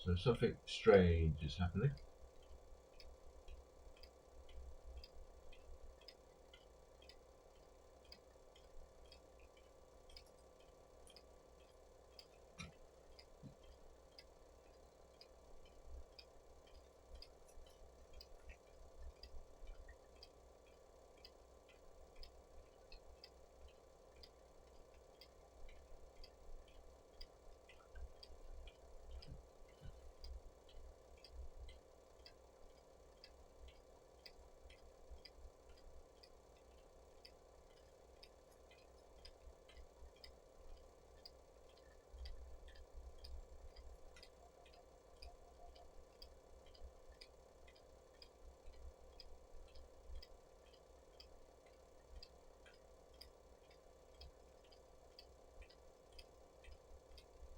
So something strange is happening.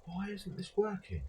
Why isn't this working?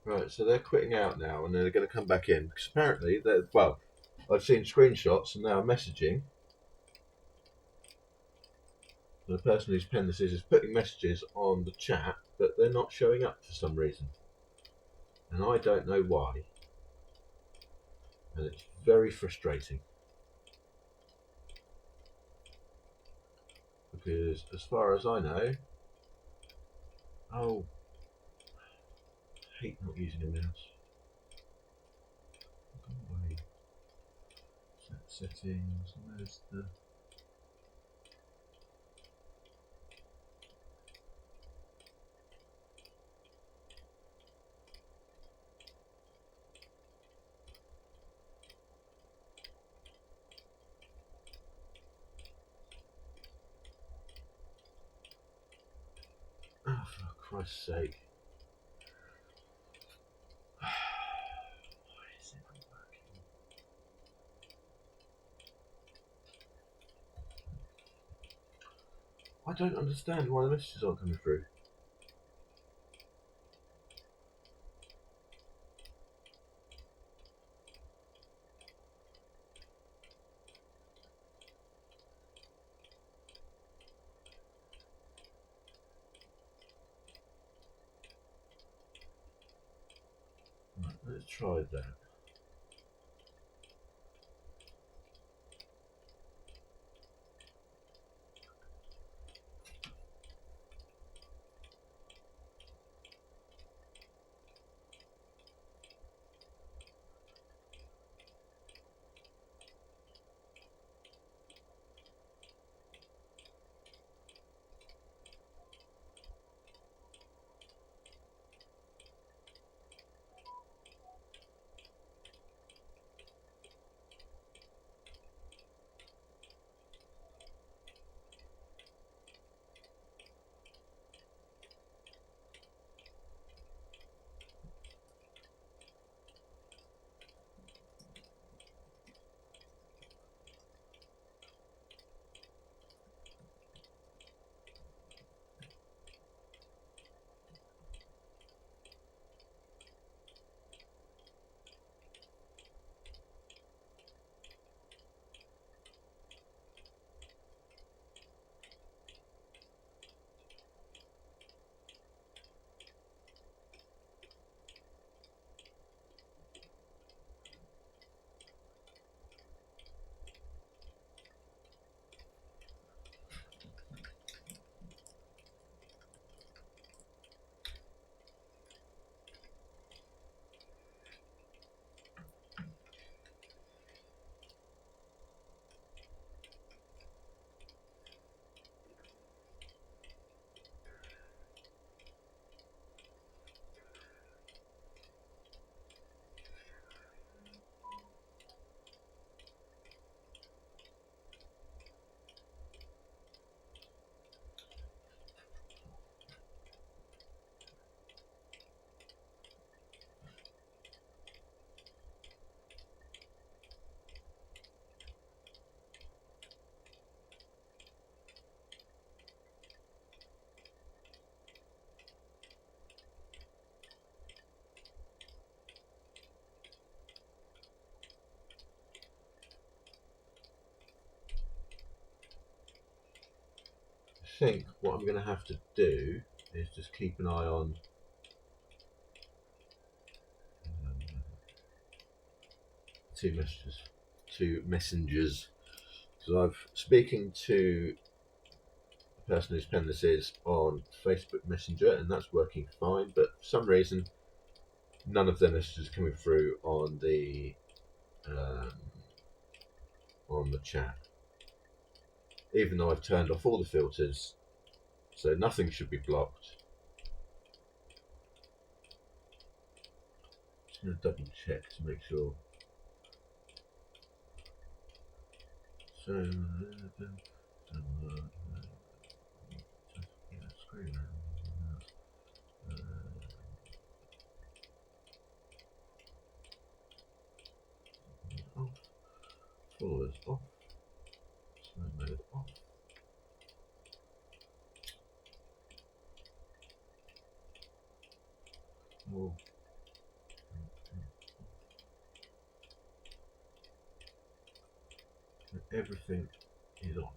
Right, so they're quitting out now, and they're going to come back in because apparently, well, I've seen screenshots and now messaging. The person who's penned this is putting messages on the chat, but they're not showing up for some reason, and I don't know why, and it's very frustrating because, as far as I know, oh, I hate not using a mouse. Go away. Settings. Where's the? Oh, for Christ's sake! Why is it not working? I don't understand why the messages aren't coming through. Right, let's try that. think what I'm going to have to do is just keep an eye on two messengers, because I've speaking to the person whose pen this is on Facebook Messenger, and that's working fine. But for some reason, none of their messages are coming through on the chat, even though I've turned off all the filters, so nothing should be blocked. Just going to double check to make sure. So, screen off, followers off, slow mode off. Oh. Everything is off.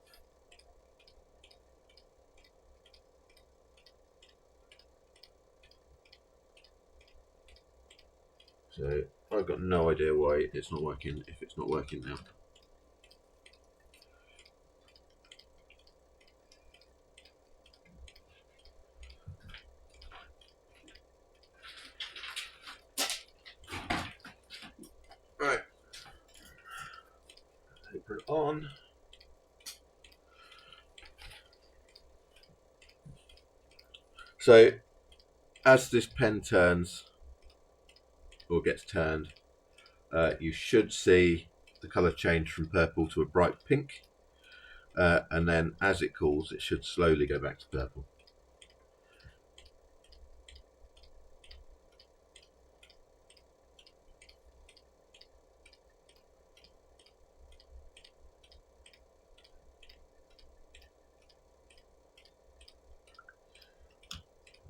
So I've got no idea why it's not working, if it's not working now. Right. Put it on. So as this pen turns or gets turned, you should see the colour change from purple to a bright pink, and then as it cools it should slowly go back to purple.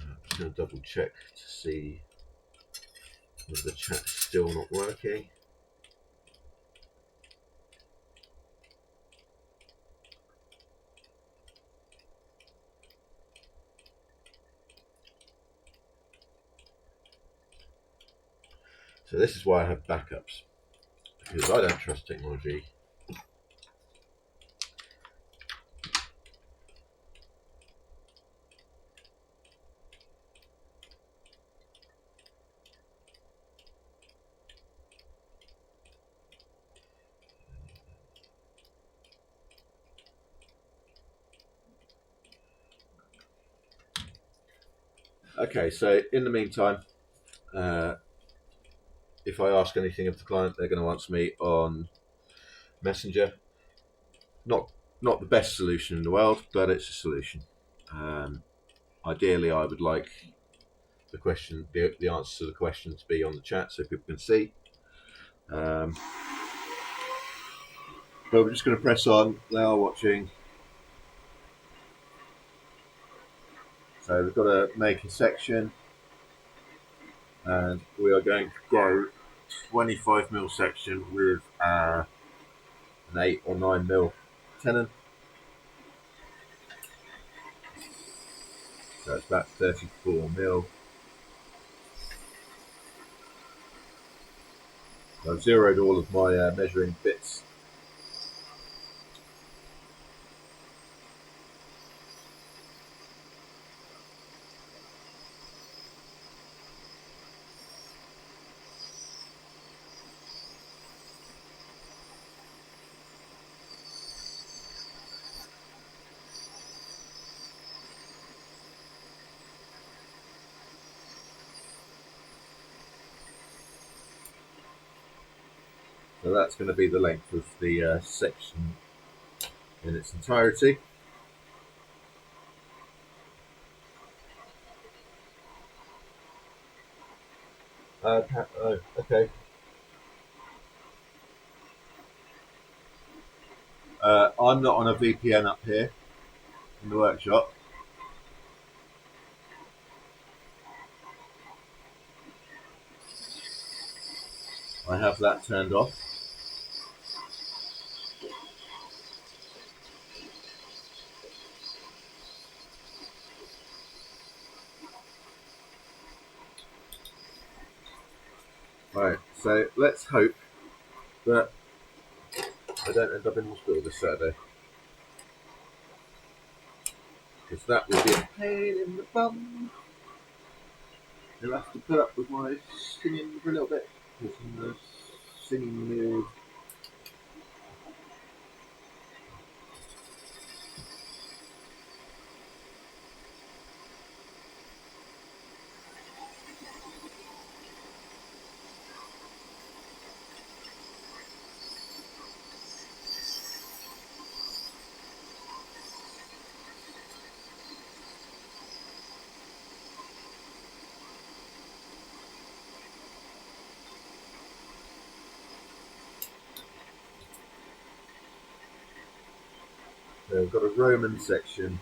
I'm just going to double check to see if the chat's still not working. So this is why I have backups, because I don't trust technology. Okay, so in the meantime, if I ask anything of the client, they're going to answer me on Messenger. Not the best solution in the world, but it's a solution. Ideally, I would like the answer to the question to be on the chat so people can see. But we're just going to press on. They are watching. So we've got to make a section, and we are going to go 25mm section with an 8 or 9mm tenon. So it's about 34mm. I've zeroed all of my measuring bits. So that's going to be the length of the section in its entirety. Okay. I'm not on a VPN up here in the workshop. I have that turned off. Right, so let's hope that I don't end up in hospital this Saturday. Because that would be a pain in the bum. You'll have to put up with my singing for a little bit. Because I'm in the singing mood. So we've got a Roman section.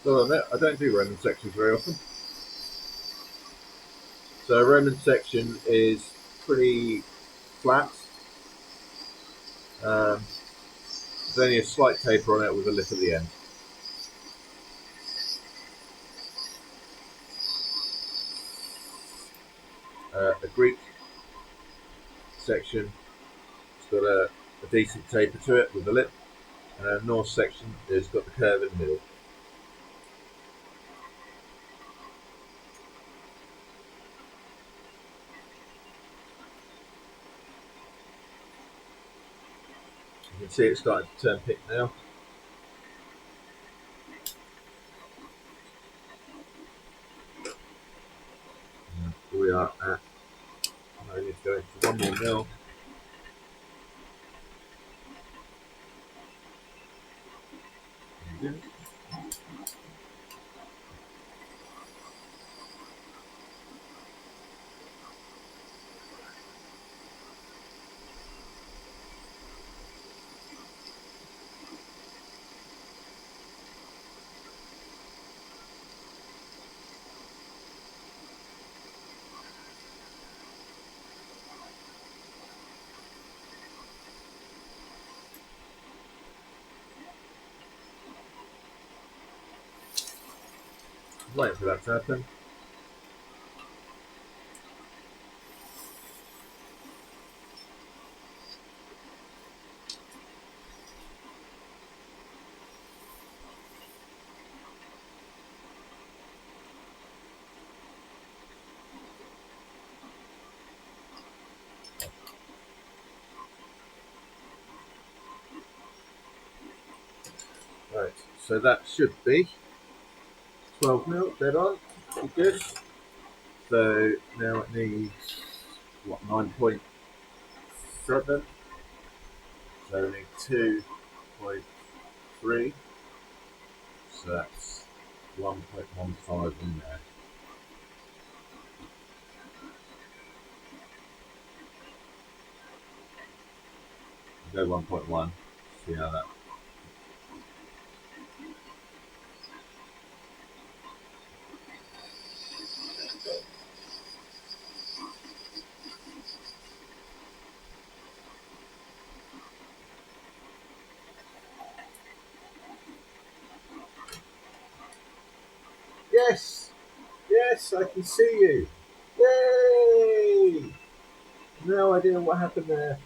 Well, I don't do Roman sections very often. So a Roman section is pretty flat. There's only a slight taper on it with a lip at the end. A Greek section has got a decent taper to it with a lip, and a Norse section has got the curve in the middle. You can see it's starting to turn pink now. We are at, I need to go into one more mil. Waiting for that to happen. Right, so that should be 12 mil, dead on, good. So now it needs, what, 9.7? So we need 2.3. So that's 1.15 in there. Go 1.1, see how that. Yes! Yes, I can see you! Yay! No idea what happened there.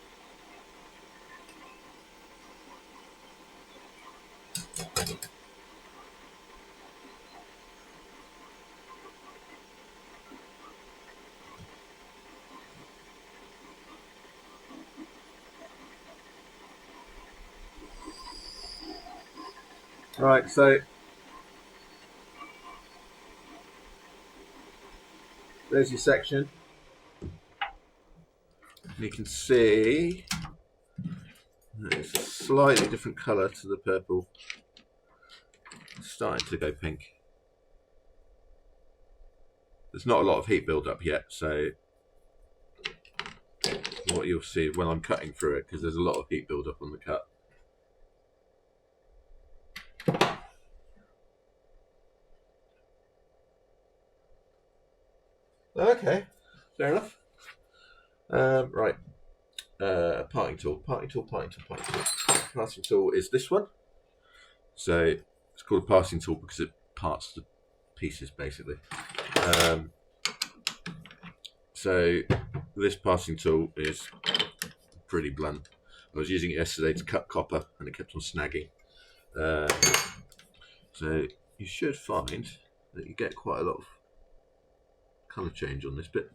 Right, so there's your section. You can see it's a slightly different colour to the purple. It's starting to go pink. There's not a lot of heat build up yet, so what you'll see when I'm cutting through it, because there's a lot of heat build up on the cut. Okay, fair enough. Right, parting tool. Parting tool is this one. So it's called a parting tool because it parts the pieces basically. So this parting tool is pretty blunt. I was using it yesterday to cut copper and it kept on snagging. So you should find that you get quite a lot of colour change on this bit.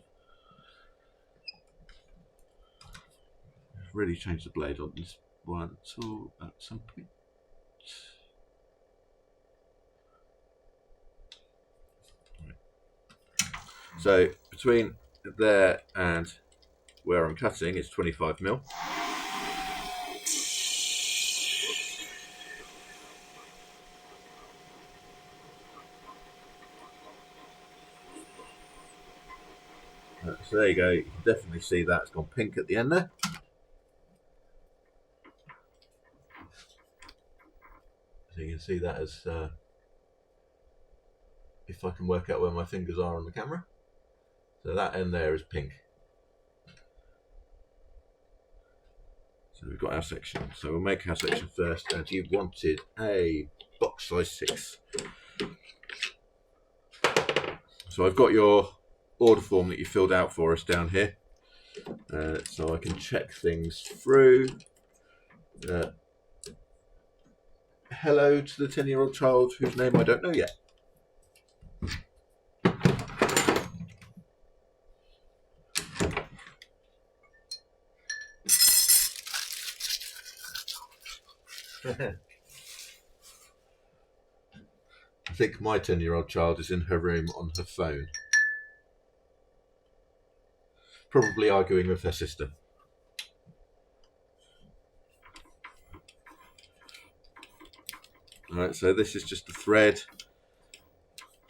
Really changed the blade on this one tool at some point. So between there and where I'm cutting is 25mm. So there you go, you can definitely see that it's gone pink at the end there. So you can see that as, if I can work out where my fingers are on the camera. So that end there is pink. So we've got our section. So we'll make our section first, and you wanted a box size 6. So I've got your order form that you filled out for us down here. So I can check things through. Hello to the 10-year-old child whose name I don't know yet. I think my 10-year-old child is in her room on her phone, probably arguing with her sister. Alright, so this is just a thread.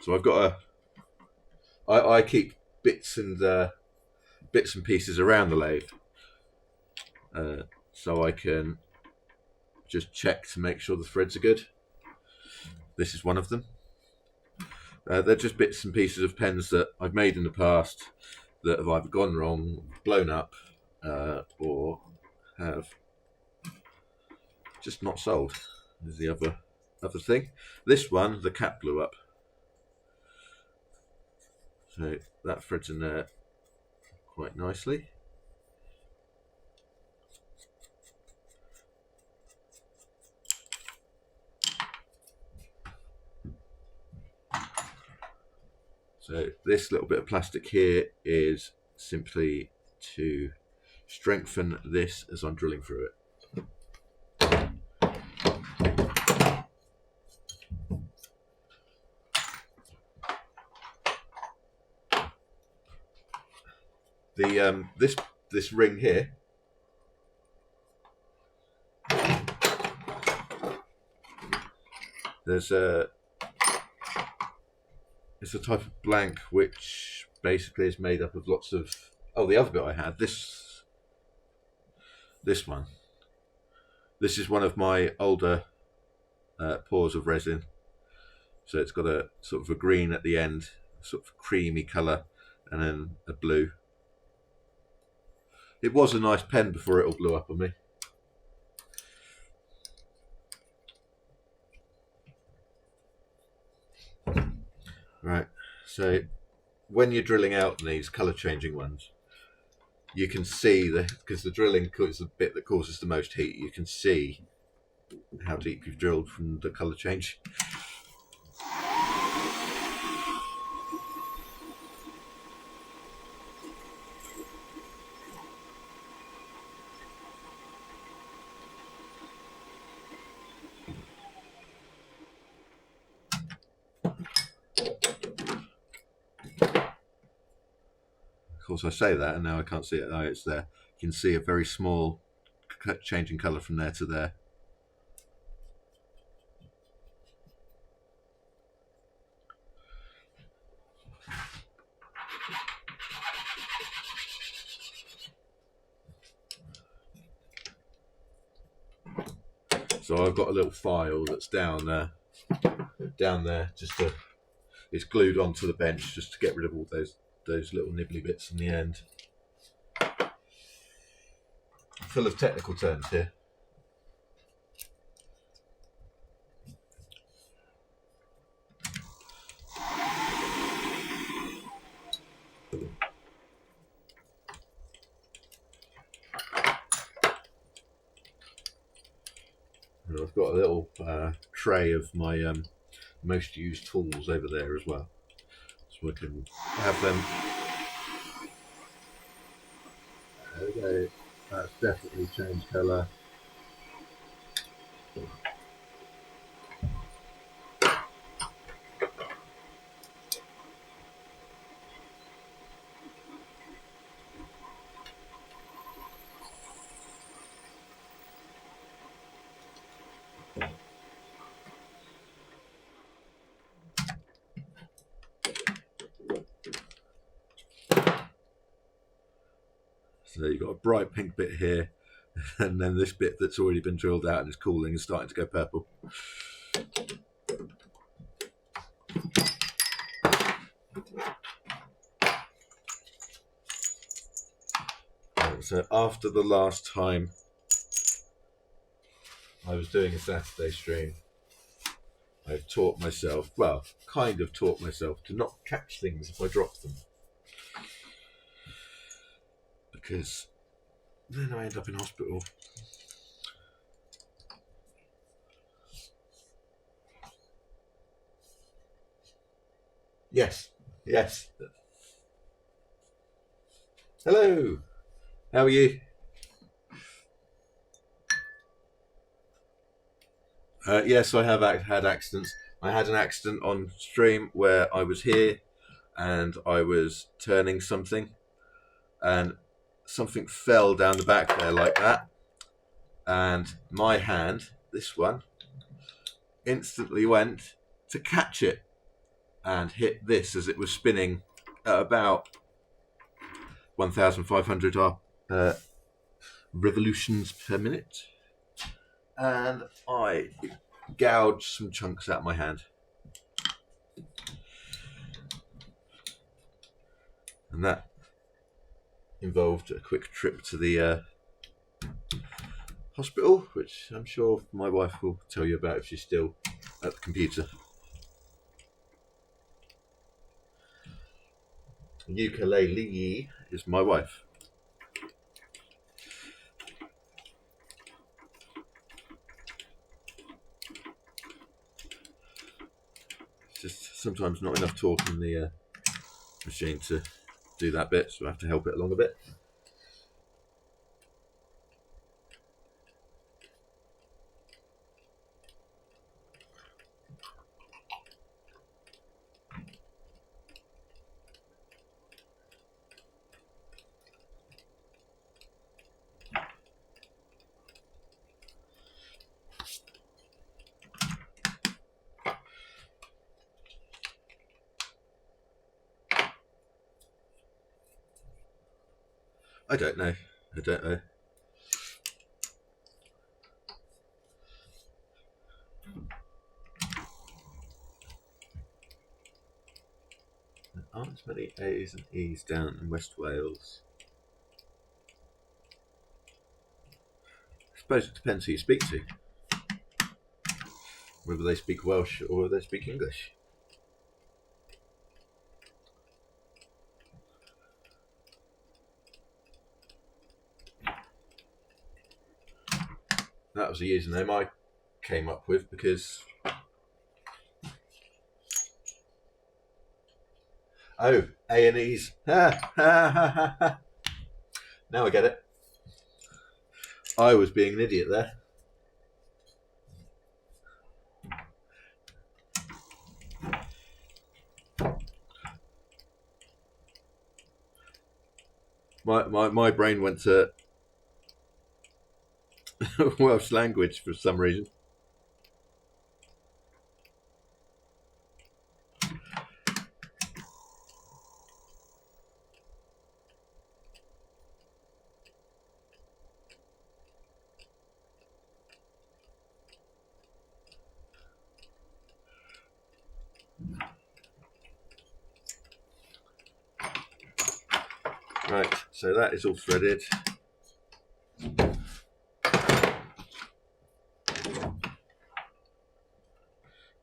So I've got I keep bits and pieces around the lathe, so I can just check to make sure the threads are good. This is one of them. They're just bits and pieces of pens that I've made in the past that have either gone wrong, blown up, or have just not sold. Is the other thing. This one, the cap blew up. So that threads in there quite nicely. So this little bit of plastic here is simply to strengthen this as I'm drilling through it. The this ring here, it's a type of blank which basically is made up of lots of, the other bit I had, this one. This is one of my older pours of resin. So it's got a sort of a green at the end, sort of creamy colour, and then a blue. It was a nice pen before it all blew up on me. Right, so when you're drilling out these colour changing ones, you can see because the drilling is the bit that causes the most heat, you can see how deep you've drilled from the colour change. Of course I say that and now I can't see it. Oh, it's there. You can see a very small change in colour from there to there. So I've got a little file that's down there, just to, it's glued onto the bench just to get rid of all those little nibbly bits in the end. Full of technical terms here. And I've got a little tray of my most used tools over there as well, so I can have them. There we go. That's definitely changed colour. So you've got a bright pink bit here, and then this bit that's already been drilled out and is cooling is starting to go purple. So after the last time I was doing a Saturday stream, I've taught myself, well, kind of taught myself to not catch things if I drop them, because then I end up in hospital. Yes, yes. Hello, how are you? Yes, I have had accidents. I had an accident on stream where I was here and I was turning something and something fell down the back there like that, and my hand, this one, instantly went to catch it and hit this as it was spinning at about 1,500 revolutions per minute, and I gouged some chunks out of my hand. And that involved a quick trip to the hospital, which I'm sure my wife will tell you about if she's still at the computer. Ukulele is my wife. It's just sometimes not enough talk in the machine to do that bit, so I have to help it along a bit. I don't know. There aren't as many A's and E's down in West Wales. I suppose it depends who you speak to, whether they speak Welsh or they speak English. That was a username I came up with because A and E's. Now I get it. I was being an idiot there. My brain went to Welsh language for some reason. Right, so that is all threaded.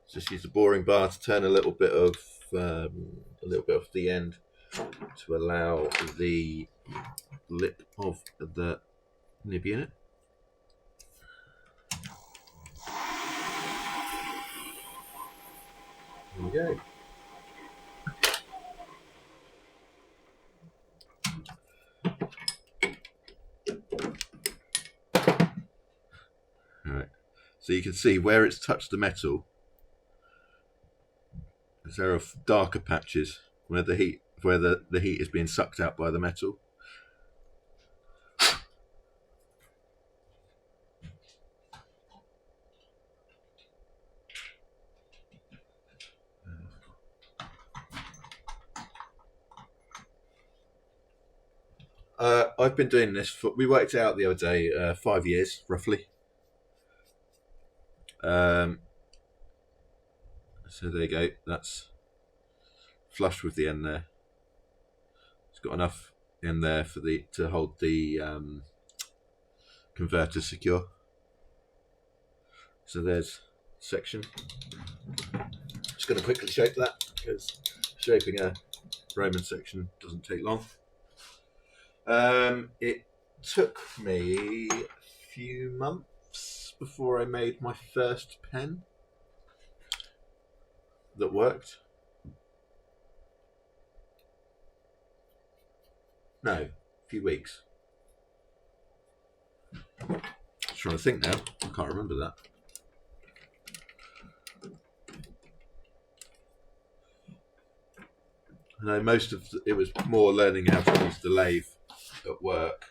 Just use the boring bar to turn a little bit of the end to allow the lip of the nib unit. There we go. All right. So you can see where it's touched the metal. There are darker patches where the heat is being sucked out by the metal. I've been doing this we worked it out the other day, 5 years roughly. So there you go. That's flush with the end there. It's got enough in there for to hold the converter secure. So there's section. Just going to quickly shape that because shaping a Roman section doesn't take long. It took me a few months before I made my first pen that worked. No, a few weeks. I'm trying to think now. I can't remember that. I know most of it was more learning how to use the lathe at work.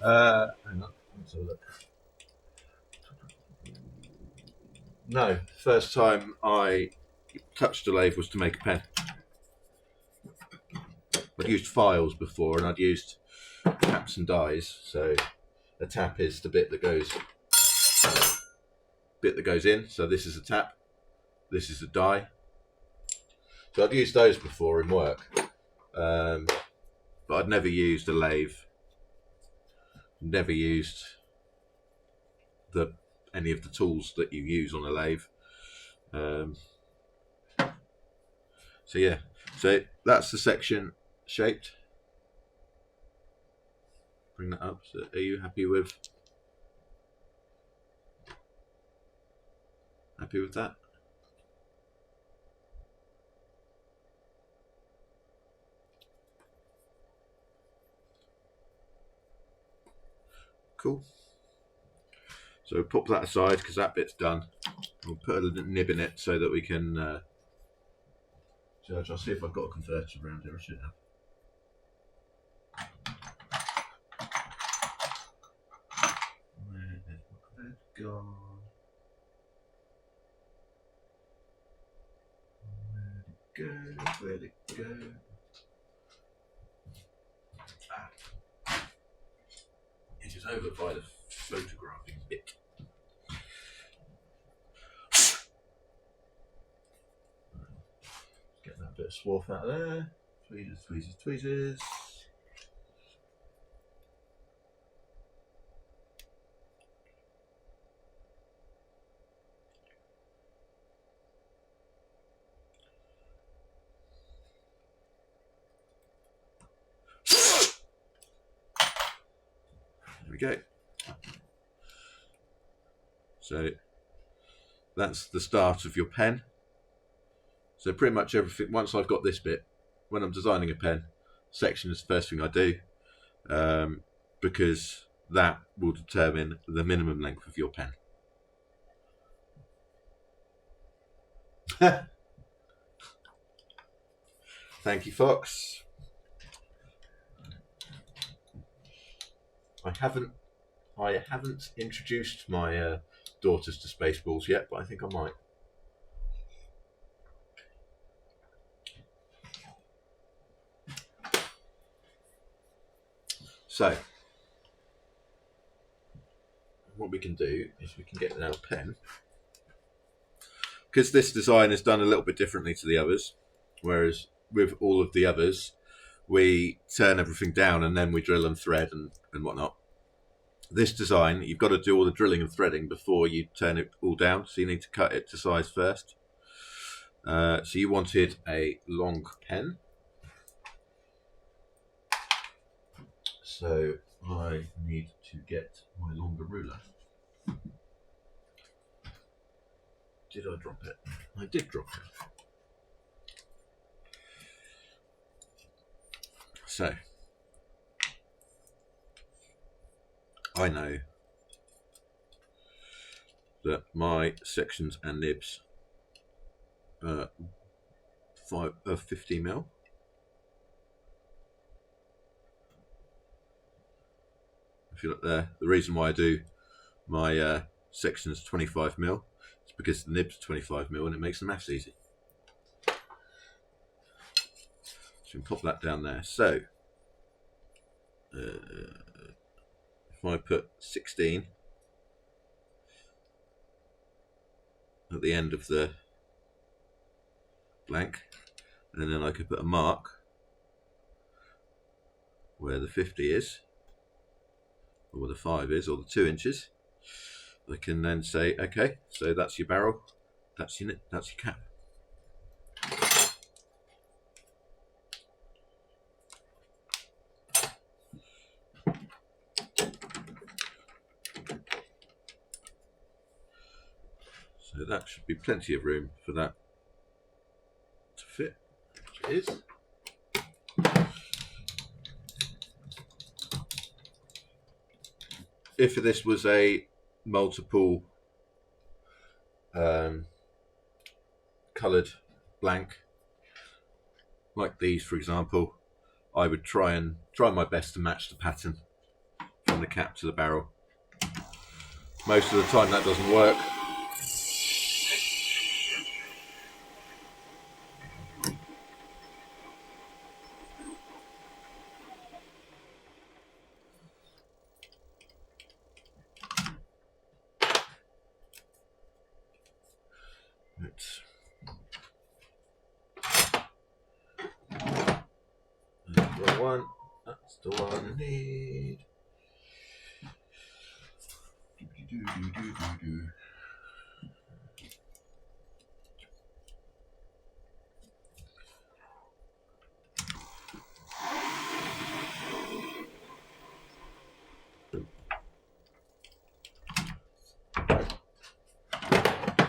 Hang on, let's have a look. No, first time I touched a lathe was to make a pen. I'd used files before, and I'd used taps and dies. So a tap is the bit that goes in. So this is a tap, this is a die. So I'd used those before in work, but I'd never used a lathe. Never used any of the tools that you use on a lathe. So yeah, so that's the section shaped. Bring that up. So are you happy with that? Cool. So pop that aside because that bit's done. We'll put a nib in it so that we can Judge, I'll see if I've got a converter around here. I should have. Where's my converter gone? Where'd it go? It is over by the photographing bit. Get that bit of swarf out of there. Tweezers, tweezers, tweezers. There we go. So that's the start of your pen. So pretty much everything, once I've got this bit, when I'm designing a pen, section is the first thing I do, because that will determine the minimum length of your pen. Thank you, Fox. I haven't introduced my daughters to Spaceballs yet, but I think I might. So, what we can do is we can get our pen, because this design is done a little bit differently to the others, whereas with all of the others, we turn everything down and then we drill and thread and whatnot. This design, you've got to do all the drilling and threading before you turn it all down, so you need to cut it to size first. So you wanted a long pen. So I need to get my longer ruler. Did I drop it? I did drop it. So I know that my sections and nibs are 50 mil. If you look there, the reason why I do my sections 25 mil is because the nib's 25 mil and it makes the maths easy. So we can pop that down there. So if I put 16 at the end of the blank, and then I could put a mark where the 50 is, or where the 5 is, or the 2 inches. I can then say, okay, so that's your barrel, that's your cap. So that should be plenty of room for that to fit, which it is. If this was a multiple coloured blank, like these for example, I would try my best to match the pattern from the cap to the barrel. Most of the time that doesn't work. That's the one. That's the one I need.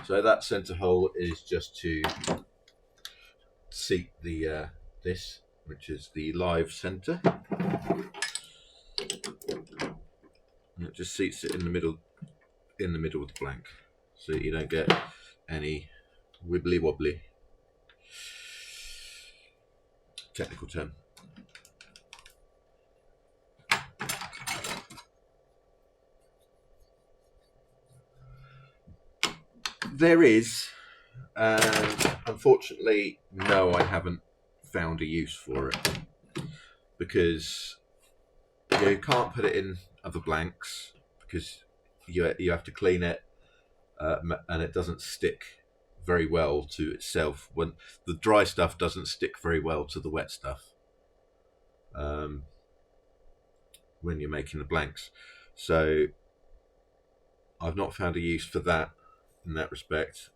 So that centre hole is just to seat the this, which is the live centre. And it just seats it in the middle of the blank, so you don't get any wibbly wobbly. technical term. There is, unfortunately, no, I haven't found a use for it, because you can't put it in other blanks because you have to clean it, and it doesn't stick very well to itself. When the dry stuff doesn't stick very well to the wet stuff, when you're making the blanks. So I've not found a use for that in that respect.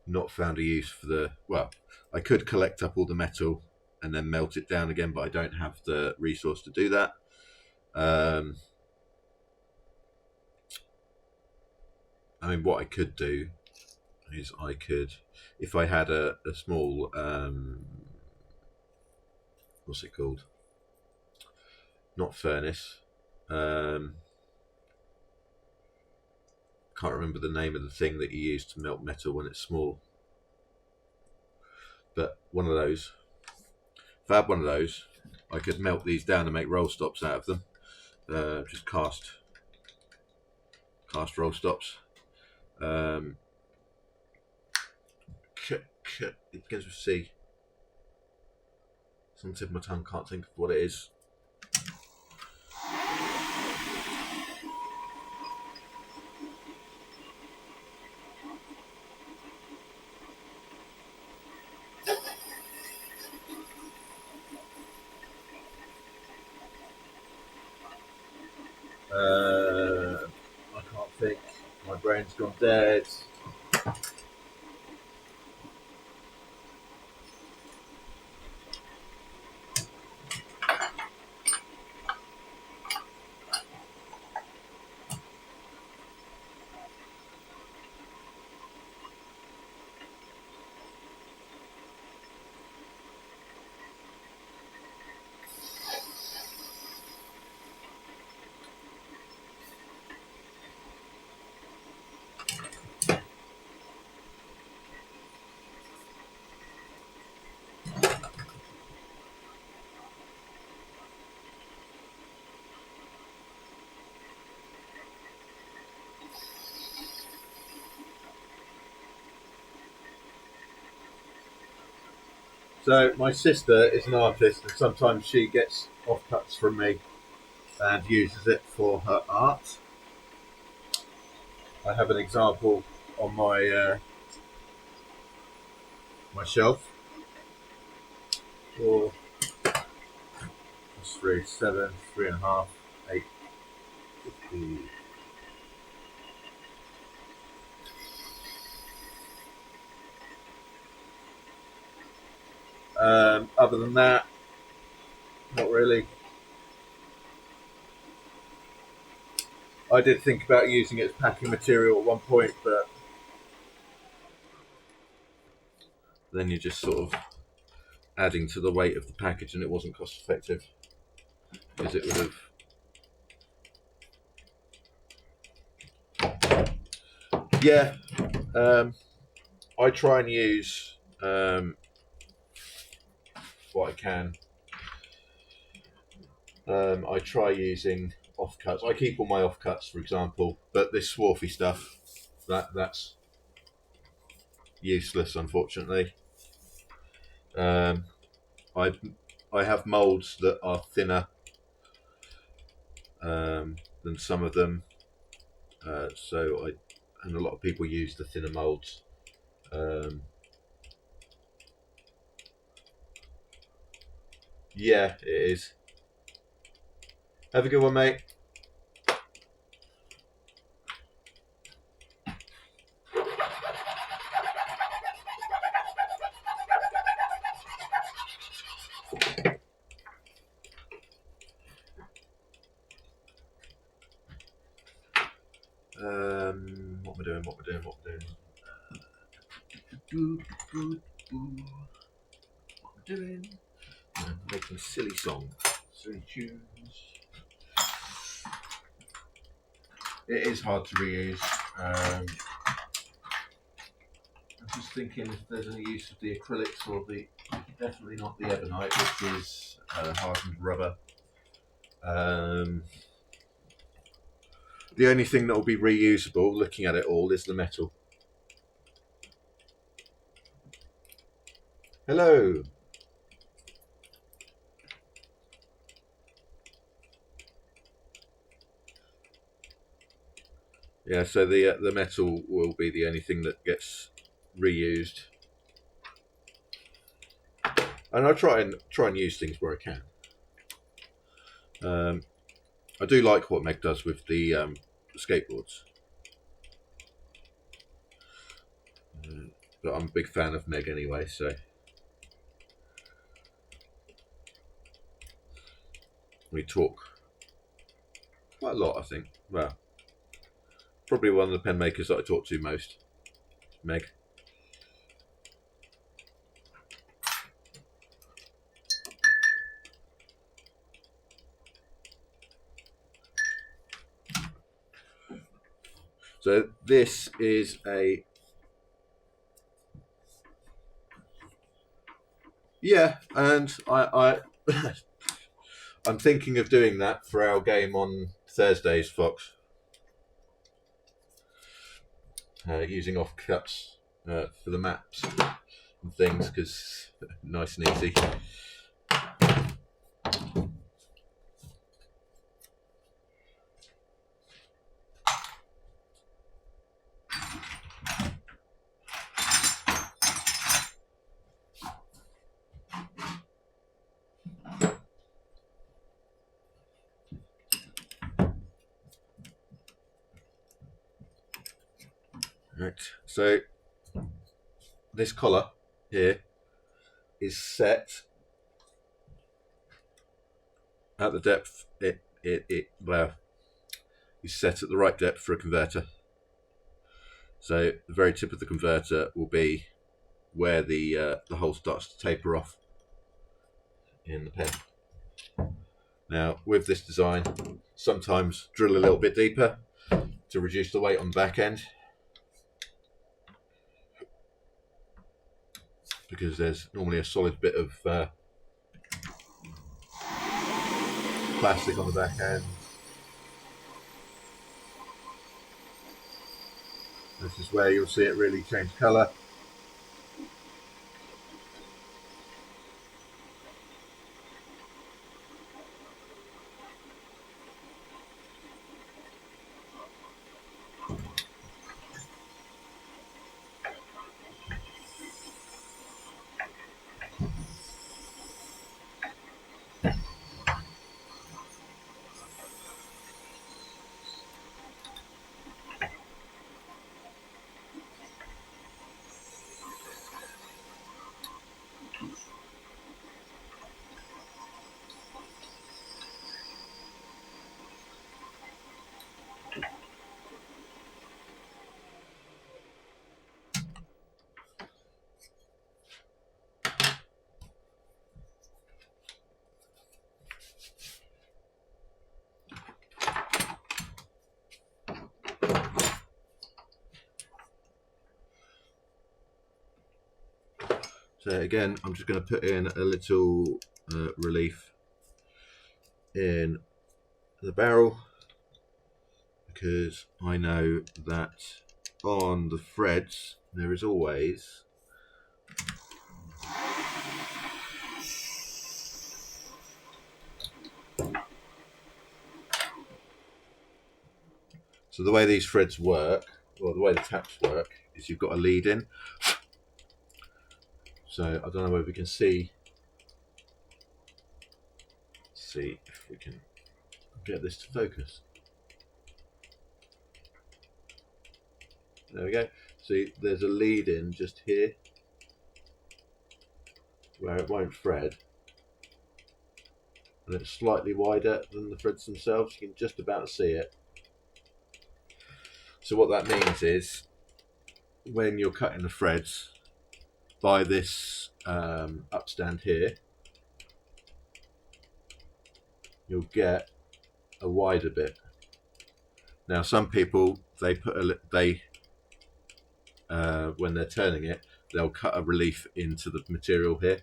Not found a use for the, well, I could collect up all the metal and then melt it down again, but I don't have the resource to do that. I mean, what I could do is I could, if I had a small, what's it called? Not furnace. Can't remember the name of the thing that you use to melt metal when it's small. But one of those. If I had one of those, I could melt these down and make roll stops out of them. Just cast roll stops. It begins with C. It's on the tip of my tongue, can't think of what it is. I can't think. My brain's gone dead. So my sister is an artist, and sometimes she gets offcuts from me and uses it for her art. I have an example on my my shelf. 4 plus 3, 7, 3.5, 8, 50. Other than that, not really. I did think about using it as packing material at one point, but then you're just sort of adding to the weight of the package, and it wasn't cost effective because it would have. Yeah, I try and use what I can. I try using offcuts. I keep all my offcuts, for example, but this swarthy stuff, that's useless, unfortunately. I have molds that are thinner than some of them, and a lot of people use the thinner molds. Yeah, it is. Have a good one, mate. What we're doing. What we're doing. Making silly songs, silly tunes. It is hard to reuse. I'm just thinking if there's any use of the acrylics or the definitely not the ebonite, which is hardened rubber. The only thing that will be reusable, looking at it all, is the metal. Hello. Yeah, so the metal will be the only thing that gets reused, and I try and use things where I can. I do like what Meg does with the skateboards, but I'm a big fan of Meg anyway. So we talk quite a lot, I think. Well, probably one of the pen makers that I talk to most, Meg. So this is a, yeah, and I I'm thinking of doing that for our game on Thursdays, Fox. Using offcuts for the maps and things, because nice and easy. Right, so this collar here is set at the depth well, is set at the right depth for a converter. So the very tip of the converter will be where the hole starts to taper off in the pen. Now with this design, sometimes drill a little bit deeper to reduce the weight on the back end, because there's normally a solid bit of plastic on the back end. This is where you'll see it really change colour. So again, I'm just going to put in a little relief in the barrel, because I know that on the threads there is always so the way these threads work, or the way the taps work, is you've got a lead in. So I don't know whether we can see if we can get this to focus. There we go. See, there's a lead in just here where it won't thread, and it's slightly wider than the threads themselves. You can just about see it. So what that means is, when you're cutting the threads by this upstand here, you'll get a wider bit. Now some people, they put when they're turning it, they'll cut a relief into the material here,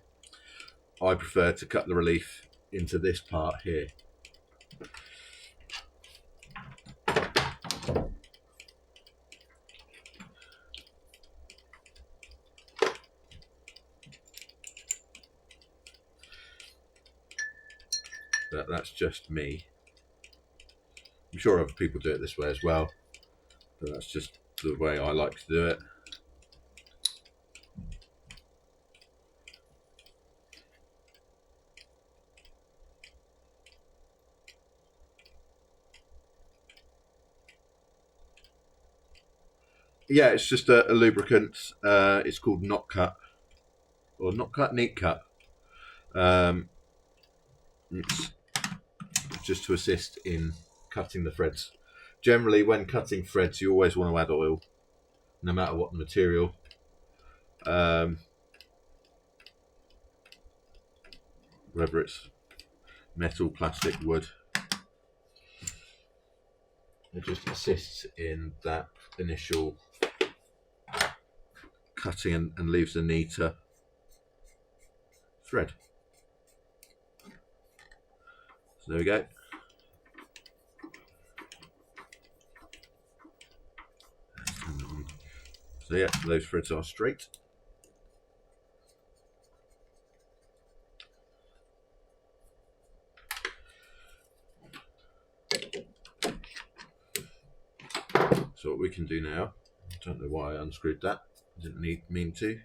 I prefer to cut the relief into this part here. But that's just me. I'm sure other people do it this way as well, but that's just the way I like to do it. Yeah, it's just a lubricant. It's called Knot Cut, or Knot Cut, Neat Cut. It's just to assist in cutting the threads. Generally, when cutting threads, you always want to add oil, no matter what the material. Whether it's metal, plastic, wood. It just assists in that initial cutting and leaves a neater thread. So there we go. So yeah, those threads are straight. So what we can do now, I don't know why I unscrewed that, I didn't mean to.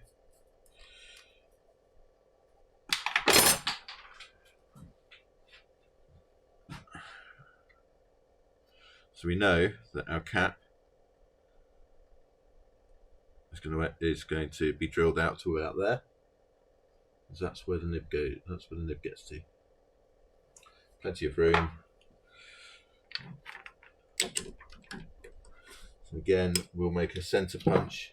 So we know that our cap is going to be drilled out to about there. Because that's where the nib goes. That's where the nib gets to. Plenty of room. So again, we'll make a center punch.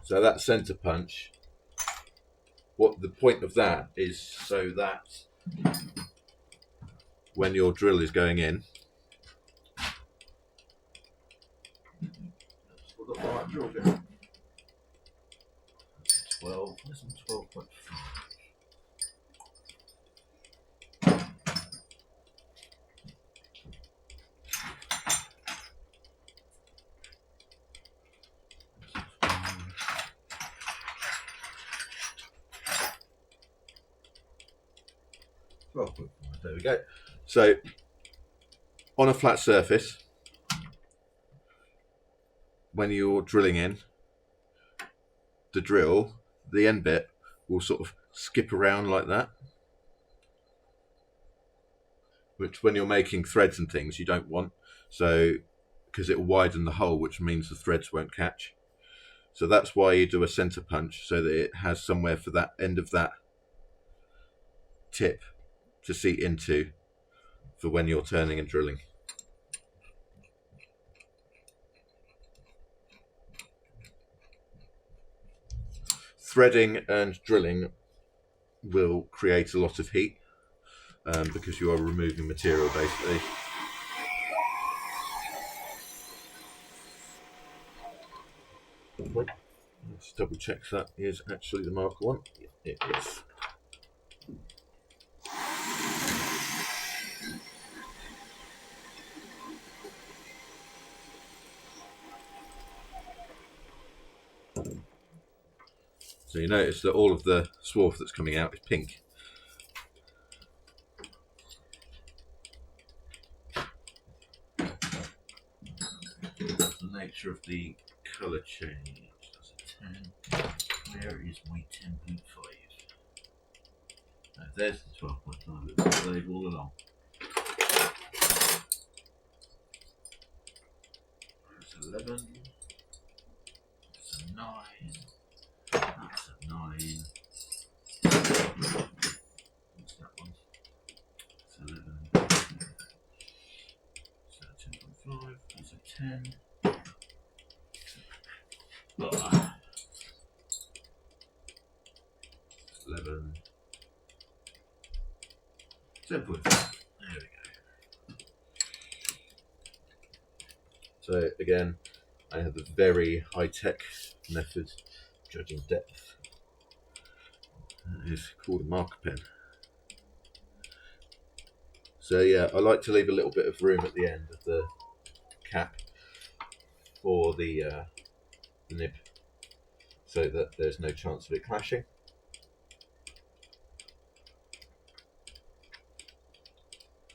So that center punch, what the point of that is so that when your drill is going in, we've got the right drill bit. 12, this is 12.5. There we go. So on a flat surface, when you're drilling in, the drill, the end bit, will sort of skip around like that. Which when you're making threads and things you don't want, so because it will widen the hole, which means the threads won't catch. So that's why you do a center punch, so that it has somewhere for that end of that tip to seat into for when you're turning and drilling. Threading and drilling will create a lot of heat because you are removing material basically. Let's double check that is actually the marker one. It is. So you notice that all of the swarf that's coming out is pink. That's the nature of the colour change. That's a 10. Where is my 10.5? There's the 12.5. It's displayed all along. That's 11. That's a 9. That's a 9. What's that one? That's 11. That's a 10.5. That's a 10. Ugh. 11. Simple as that. There we go. So again, I have a very high-tech method of judging depth. That is called a marker pen. So yeah, I like to leave a little bit of room at the end of the cap for the nib, so that there's no chance of it clashing.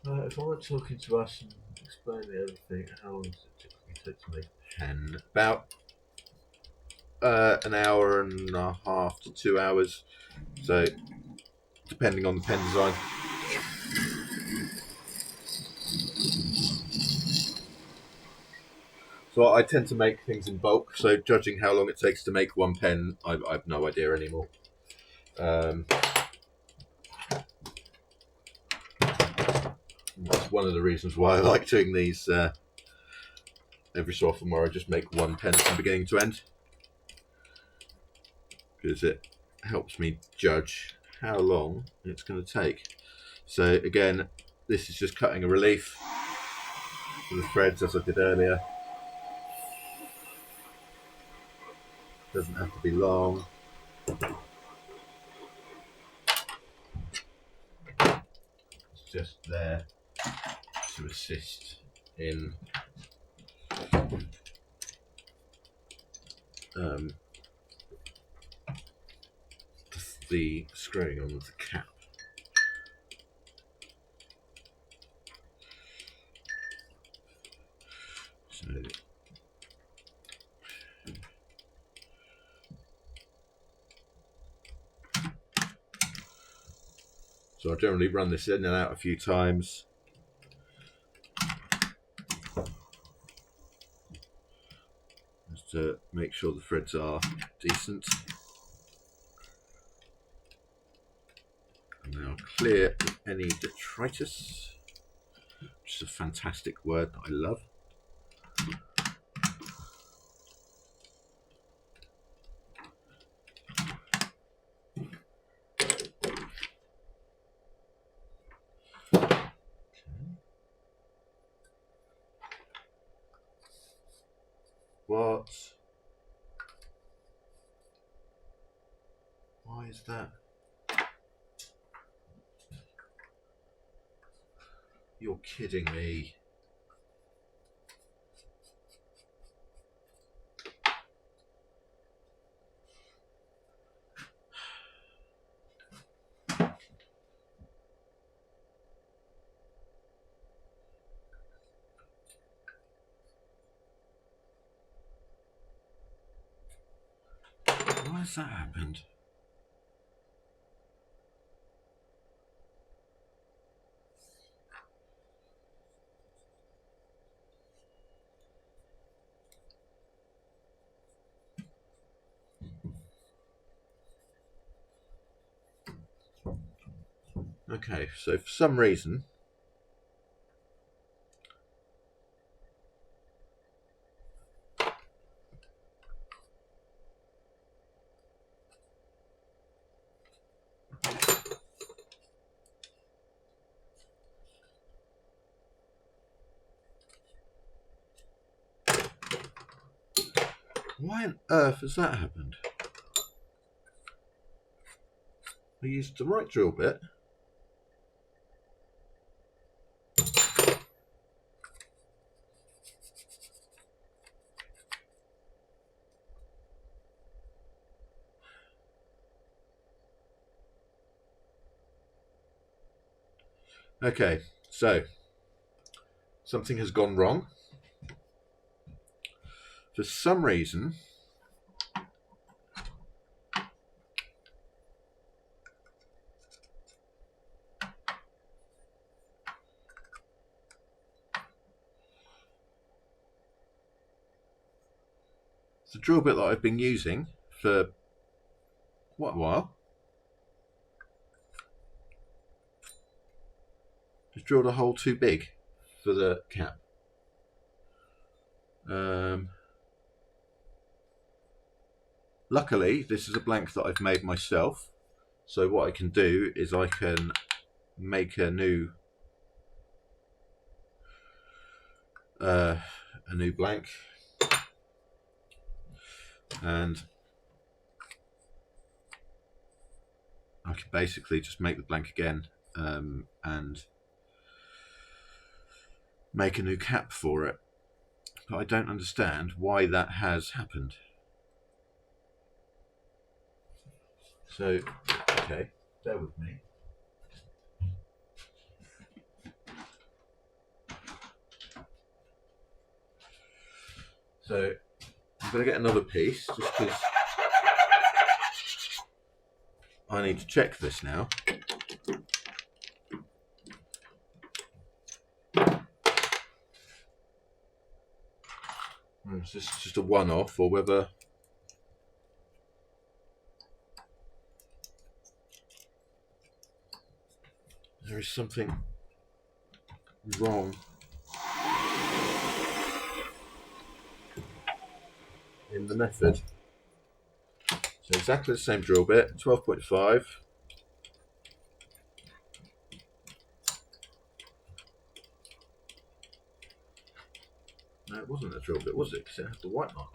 If I were talking to us and explaining everything, how long does it typically take to make a pen? About an hour and a half to 2 hours. So, depending on the pen design. So I tend to make things in bulk. So judging how long it takes to make one pen, I have no idea anymore. That's one of the reasons why I like doing these every so often, where I just make one pen from beginning to end, because it helps me judge how long it's going to take. So again, this is just cutting a relief for the threads, as I did earlier. Doesn't have to be long. It's just there to assist in the screwing on of the cap. So I generally run this in and out a few times. Just to make sure the threads are decent. And now clear any detritus, which is a fantastic word that I love. What? Why is that? You're kidding me. Why has that happened? Okay, so for some reason, why on earth has that happened? I used the right drill bit. Okay, so something has gone wrong. For some reason, the drill bit that I've been using for quite a while has drilled a hole too big for the cap. Luckily, this is a blank that I've made myself, so what I can do is I can make a new blank, and I can basically just make the blank again and make a new cap for it. But I don't understand why that has happened. So, okay, bear with me. So I'm going to get another piece just because I need to check this now. Is this just a one-off, or whether there is something wrong in the method? So exactly the same drill bit, 12.5. No, it wasn't a drill bit, was it? Because it had the white mark.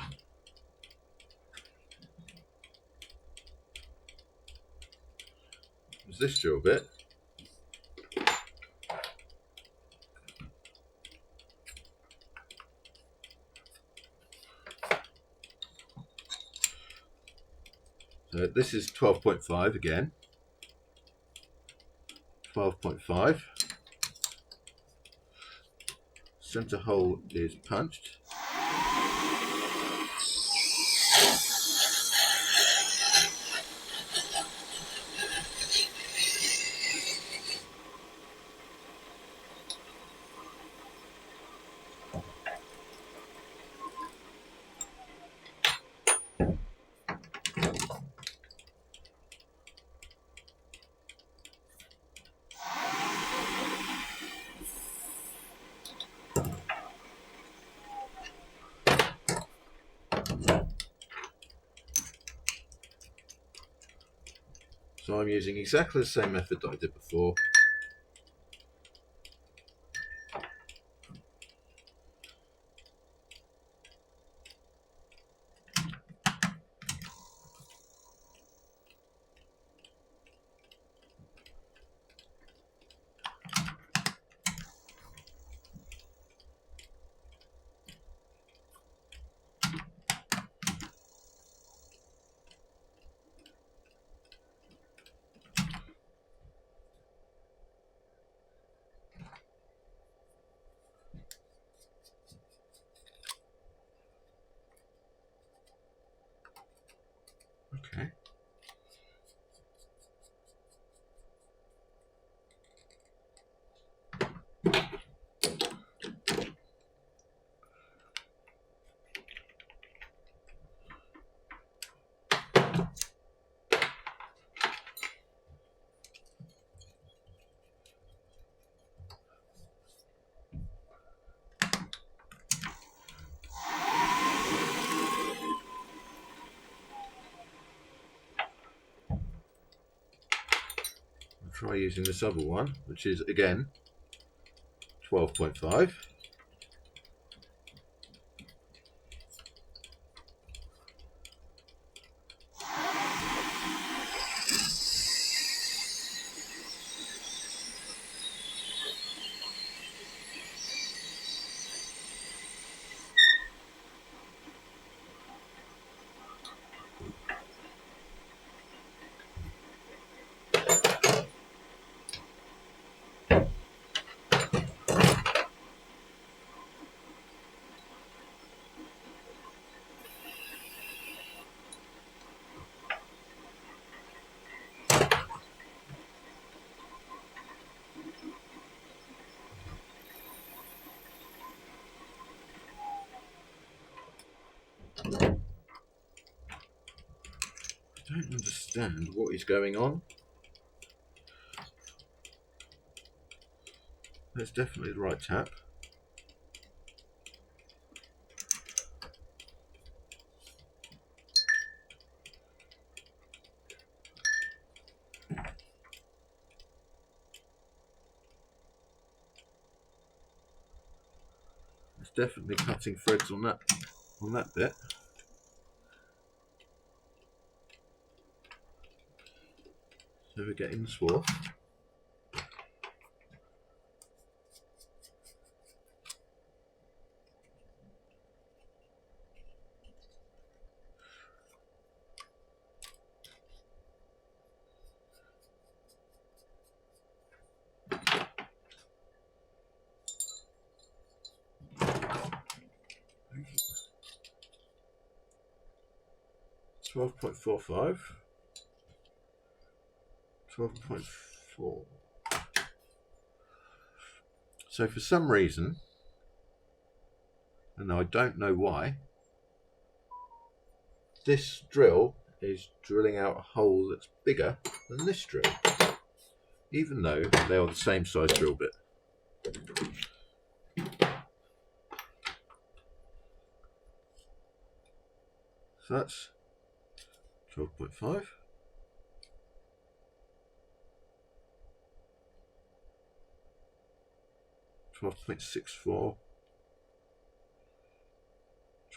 It was this drill bit. So this is 12.5 again. 12.5. Center hole is punched. So I'm using exactly the same method that I did before. Okay. I'll try using this other one, which is again 12.5. I don't understand what is going on. That's definitely the right tap. It's definitely cutting threads on that bit. So we're getting the swarf. $12.45, 12.4. So for some reason, and I don't know why, this drill is drilling out a hole that's bigger than this drill, even though they are the same size drill bit. So that's 12.5. 12.64,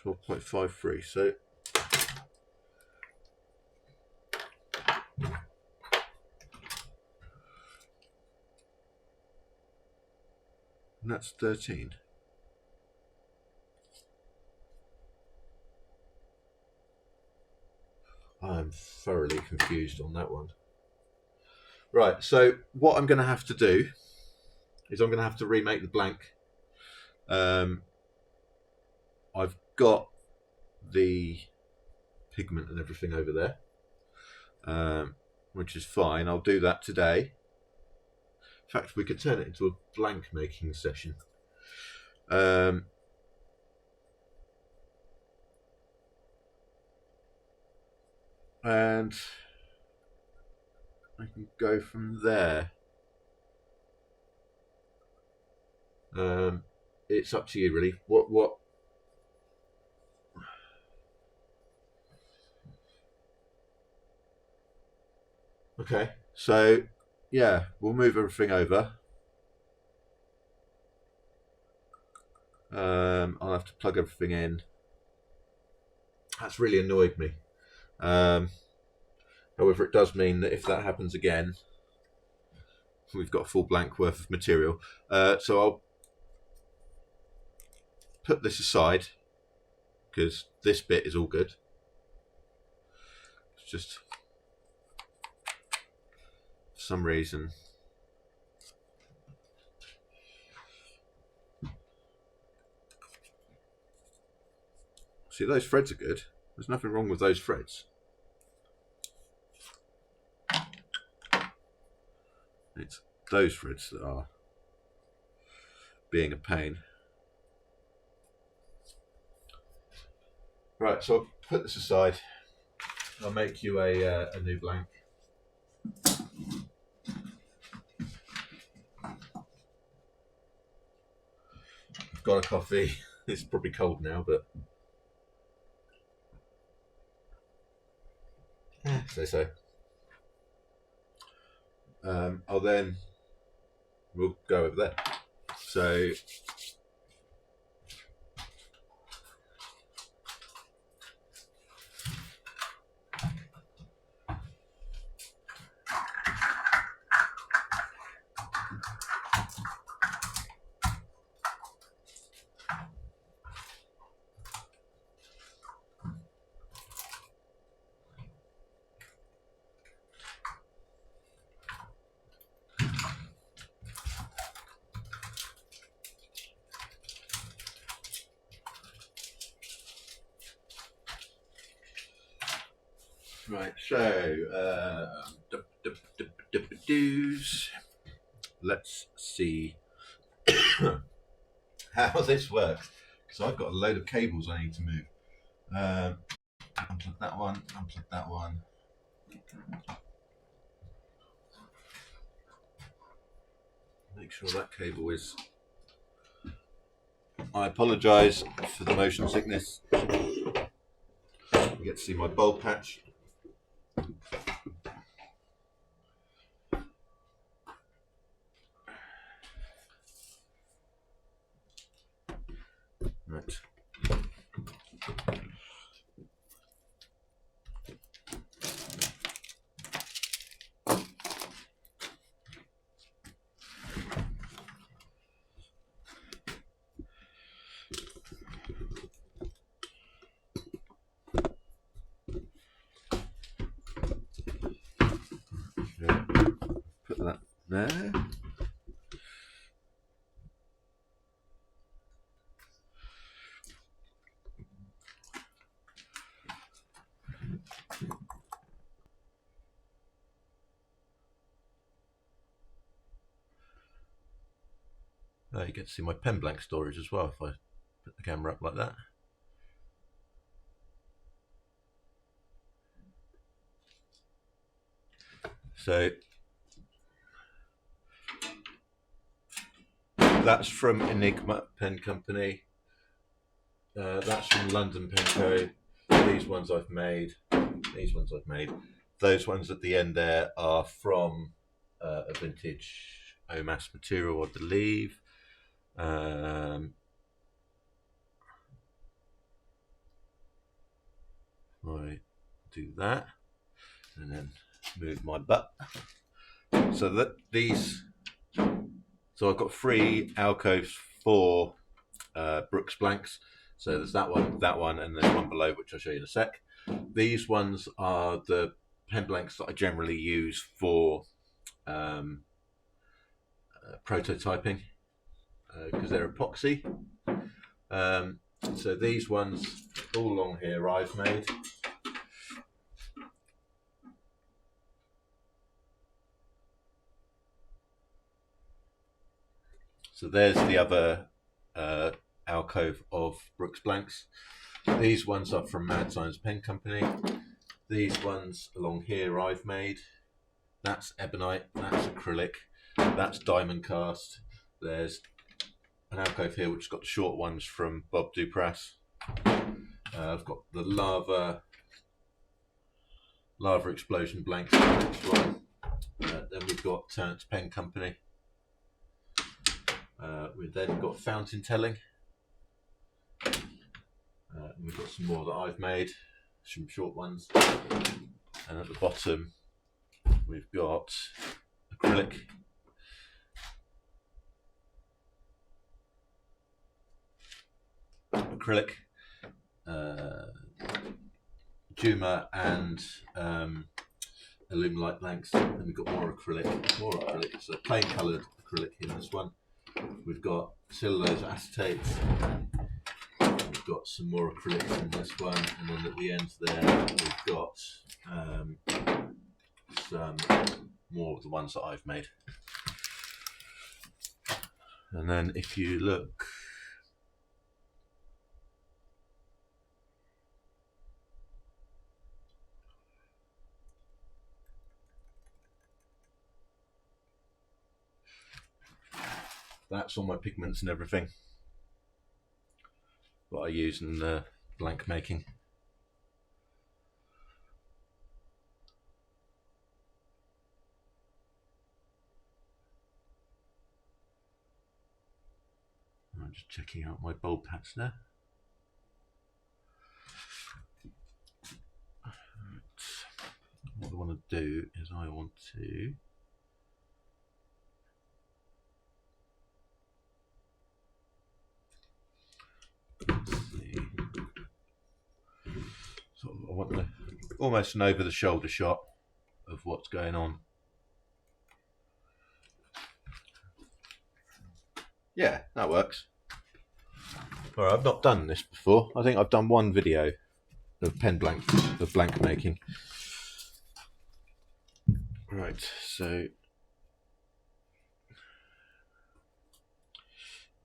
12.53. So and that's 13. I'm thoroughly confused on that one. Right, so what I'm going to have to do is I'm going to have to remake the blank. I've got the pigment and everything over there, which is fine. I'll do that today. In fact, we could turn it into a blank making session. And I can go from there. It's up to you, really. What? Okay, so yeah, we'll move everything over. I'll have to plug everything in. That's really annoyed me. However, it does mean that if that happens again, we've got a full blank worth of material. So I'll put this aside because this bit is all good. It's just for some reason see, those threads are good. There's nothing wrong with those threads. It's those threads that are being a pain. Right, so I'll put this aside. I'll make you a new blank. I've got a coffee. It's probably cold now, but so. We'll go over there. So right, so let's see how this works, because I've got a load of cables I need to move. Unplug that one, unplug that one. Make sure that cable is... I apologise for the motion sickness. You get to see my bulb patch. there. You get to see my pen blank storage as well if I put the camera up like that. So that's from Enigma Pen Company. That's from London Pen Co. These ones I've made. These ones I've made. Those ones at the end there are from a vintage Omas material, I believe. I do that and then move my butt. So that these, so I've got 3 alcoves for Brooks blanks. So there's that one, and there's one below, which I'll show you in a sec. These ones are the pen blanks that I generally use for prototyping because they're epoxy. So these ones all along here I've made. So there's the other alcove of Brooks blanks. These ones are from Mad Science Pen Company. These ones along here I've made. That's ebonite, that's acrylic, that's diamond cast. There's an alcove here which has got the short ones from Bob Dupras. I've got the lava explosion blanks. Next one. Then we've got Turnant's Pen Company. We've then got fountain telling. We've got some more that I've made, some short ones. And at the bottom we've got acrylic. Juma and Illumilite blanks. Then we've got more acrylic. It's a plain coloured acrylic in this one. We've got cellulose acetates. We've got some more acrylics in this one, and then at the end there we've got some more of the ones that I've made. And then if you look, that's all my pigments and everything that I use in blank making. I'm just checking out my bulb packs there. What I want to do is I want to I want almost an over the shoulder shot of what's going on. Yeah, that works. Alright, I've not done this before. I think I've done one video of blank making. Right, so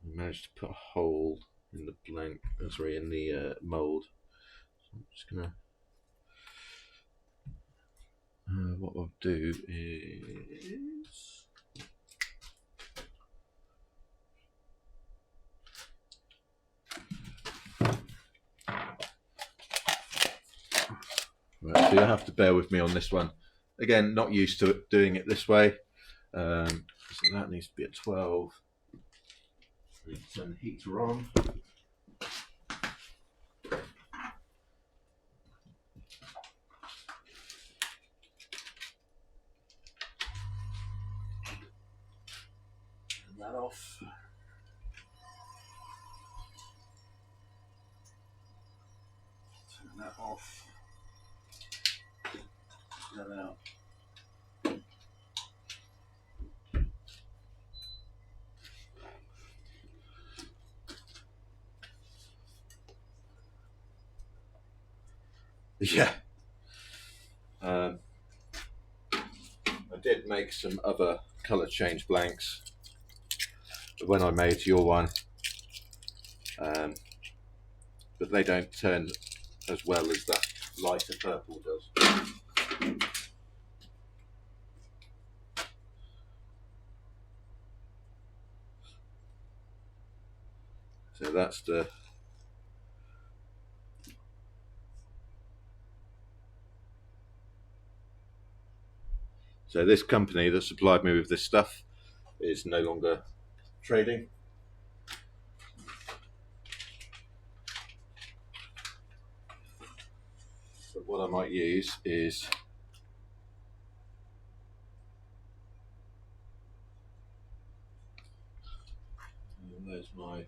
I managed to put a hole in the in the mould. So I'm just gonna what I'll do is right, so you'll have to bear with me on this one. Again, not used to doing it this way. So that needs to be at 12. Turn the heater on. Turn that off. Turn that off. That out. Yeah. I did make some other colour change blanks when I made your one, but they don't turn as well as that lighter purple does. So that's the this company that supplied me with this stuff is no longer trading. But what I might use is there's my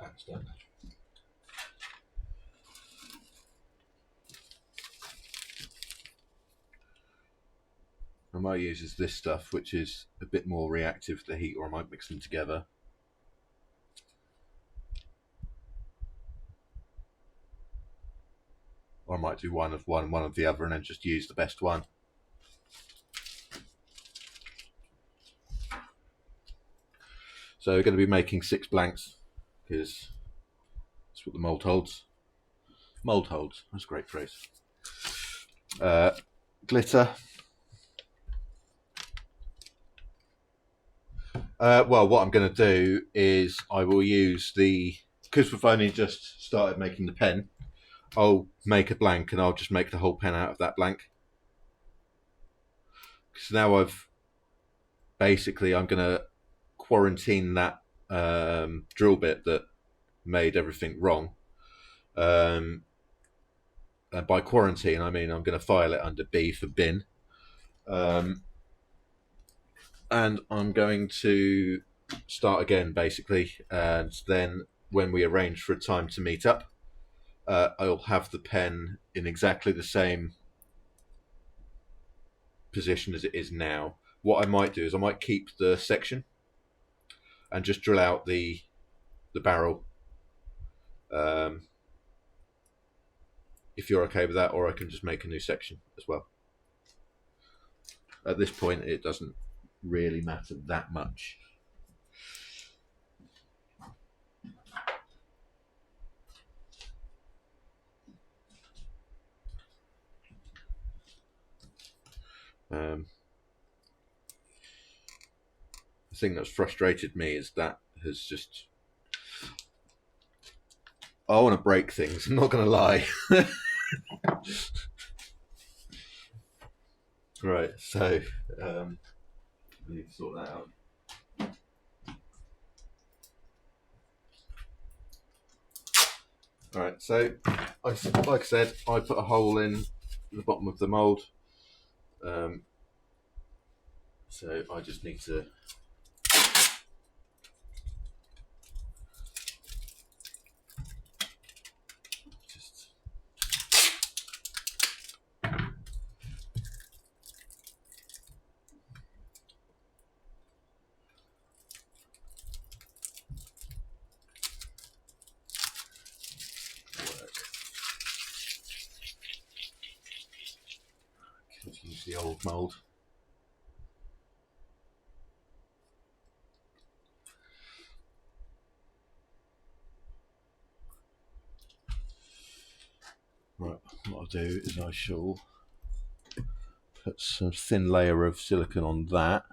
accident. I might use this stuff, which is a bit more reactive to heat, or I might mix them together. Or I might do one of one, one of the other, and then just use the best one. So we're going to be making 6 blanks, because that's what the mould holds. Mould holds, that's a great phrase. Glitter. Well, what I'm going to do is I will use because we've only just started making the pen, I'll make a blank and I'll just make the whole pen out of that blank. Because now I'm going to quarantine that drill bit that made everything wrong. And by quarantine, I mean I'm going to file it under B for bin. And I'm going to start again, basically. And then when we arrange for a time to meet up, I'll have the pen in exactly the same position as it is now. What I might do is I might keep the section and just drill out the barrel, if you're okay with that, or I can just make a new section as well. At this point, it doesn't really matter that much. The thing that's frustrated me is that has just... I want to break things, I'm not going to lie. Right, so I need to sort that out. Alright, so like I said, I put a hole in the bottom of the mould. So I just need to use the old mould. Right, what I'll do is I shall put some thin layer of silicone on that.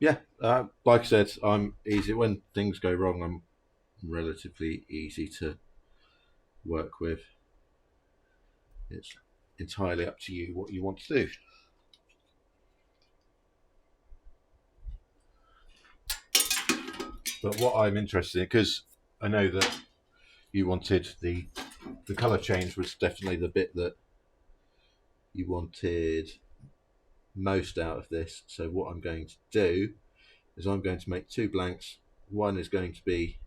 Yeah, like I said, I'm easy. When things go wrong, I'm relatively easy to work with. It's entirely up to you what you want to do. But what I'm interested in, because I know that you wanted the colour change was definitely the bit that you wanted most out of this. So what I'm going to do is I'm going to make 2 blanks. One is going to be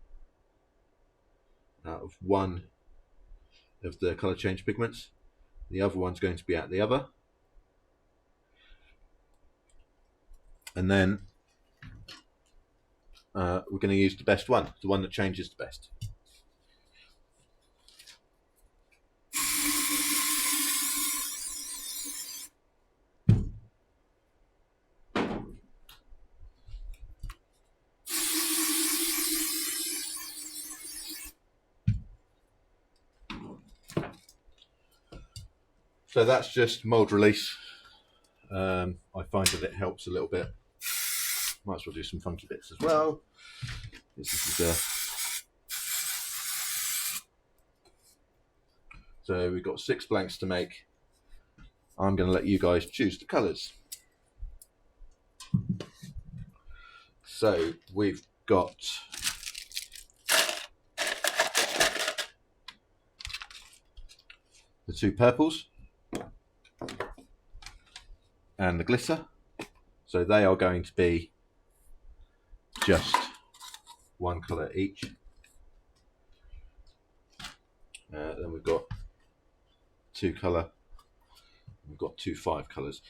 out of one of the colour change pigments. The other one's going to be out the other. And then we're going to use the best one, the one that changes the best. So that's just mould release. I find that it helps a little bit. Might as well do some funky bits as well. So we've got 6 blanks to make. I'm going to let you guys choose the colours. So we've got the 2 purples and the glitter. So they are going to be just 1 colour each. Then we've got 2 colour. We've got 2 5 colours.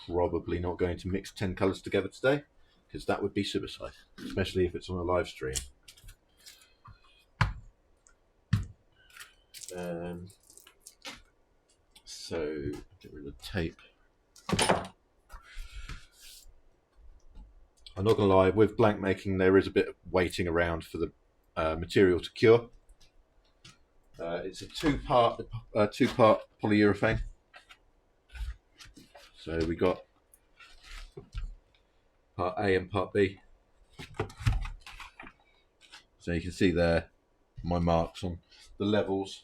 Probably not going to mix 10 colours together today, because that would be suicide, especially if it's on a live stream. So get rid of the tape. I'm not going to lie, with blank making there is a bit of waiting around for the material to cure. It's a two-part polyurethane. So we got part A and part B. So you can see there my marks on the levels.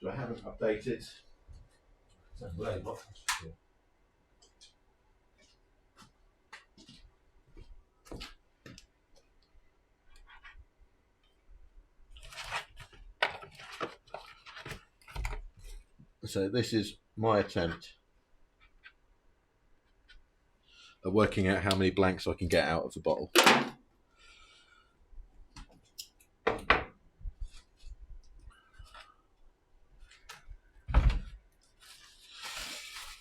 So I haven't updated. So this is my attempt at working out how many blanks I can get out of the bottle.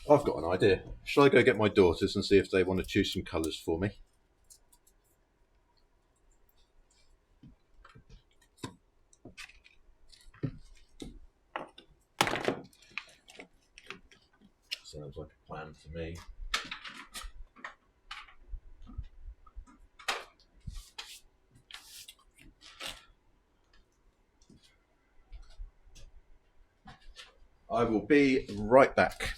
I've got an idea. Shall I go get my daughters and see if they want to choose some colours for me? Sounds like a plan to me. I will be right back.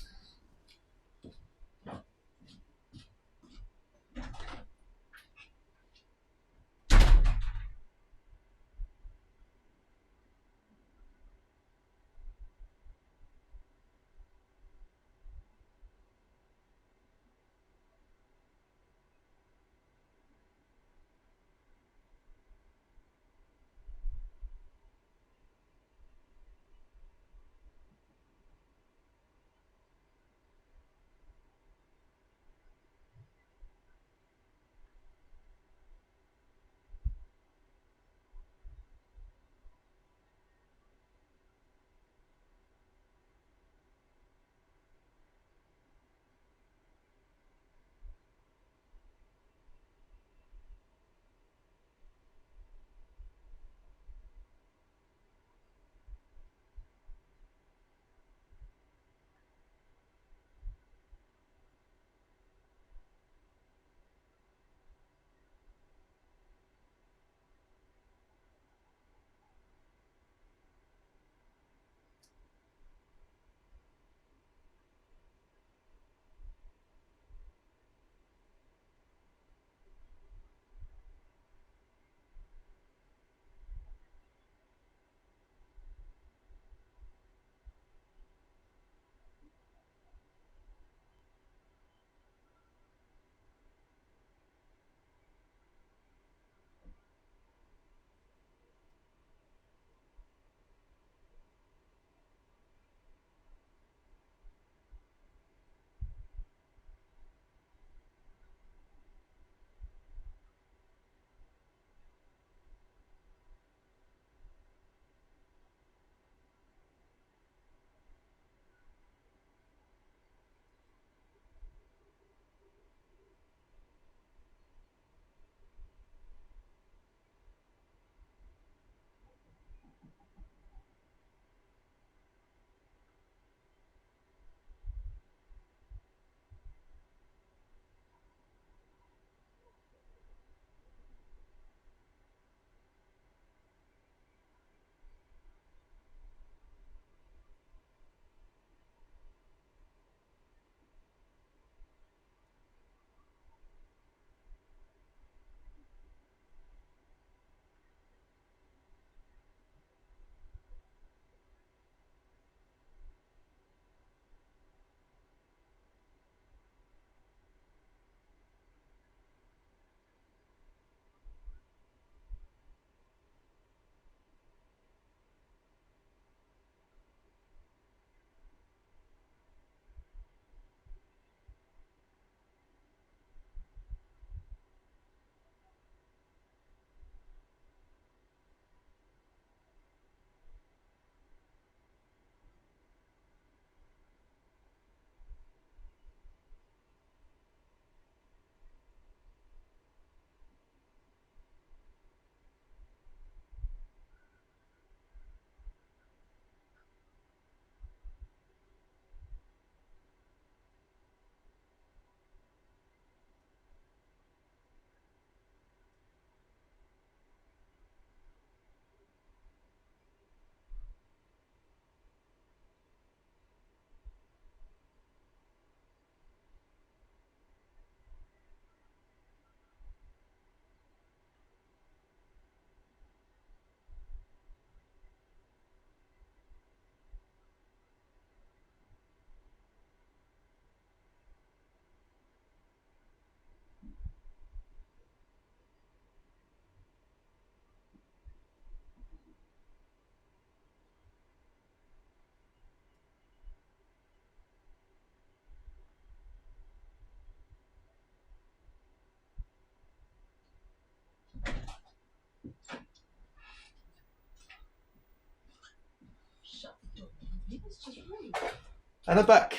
And I'm back.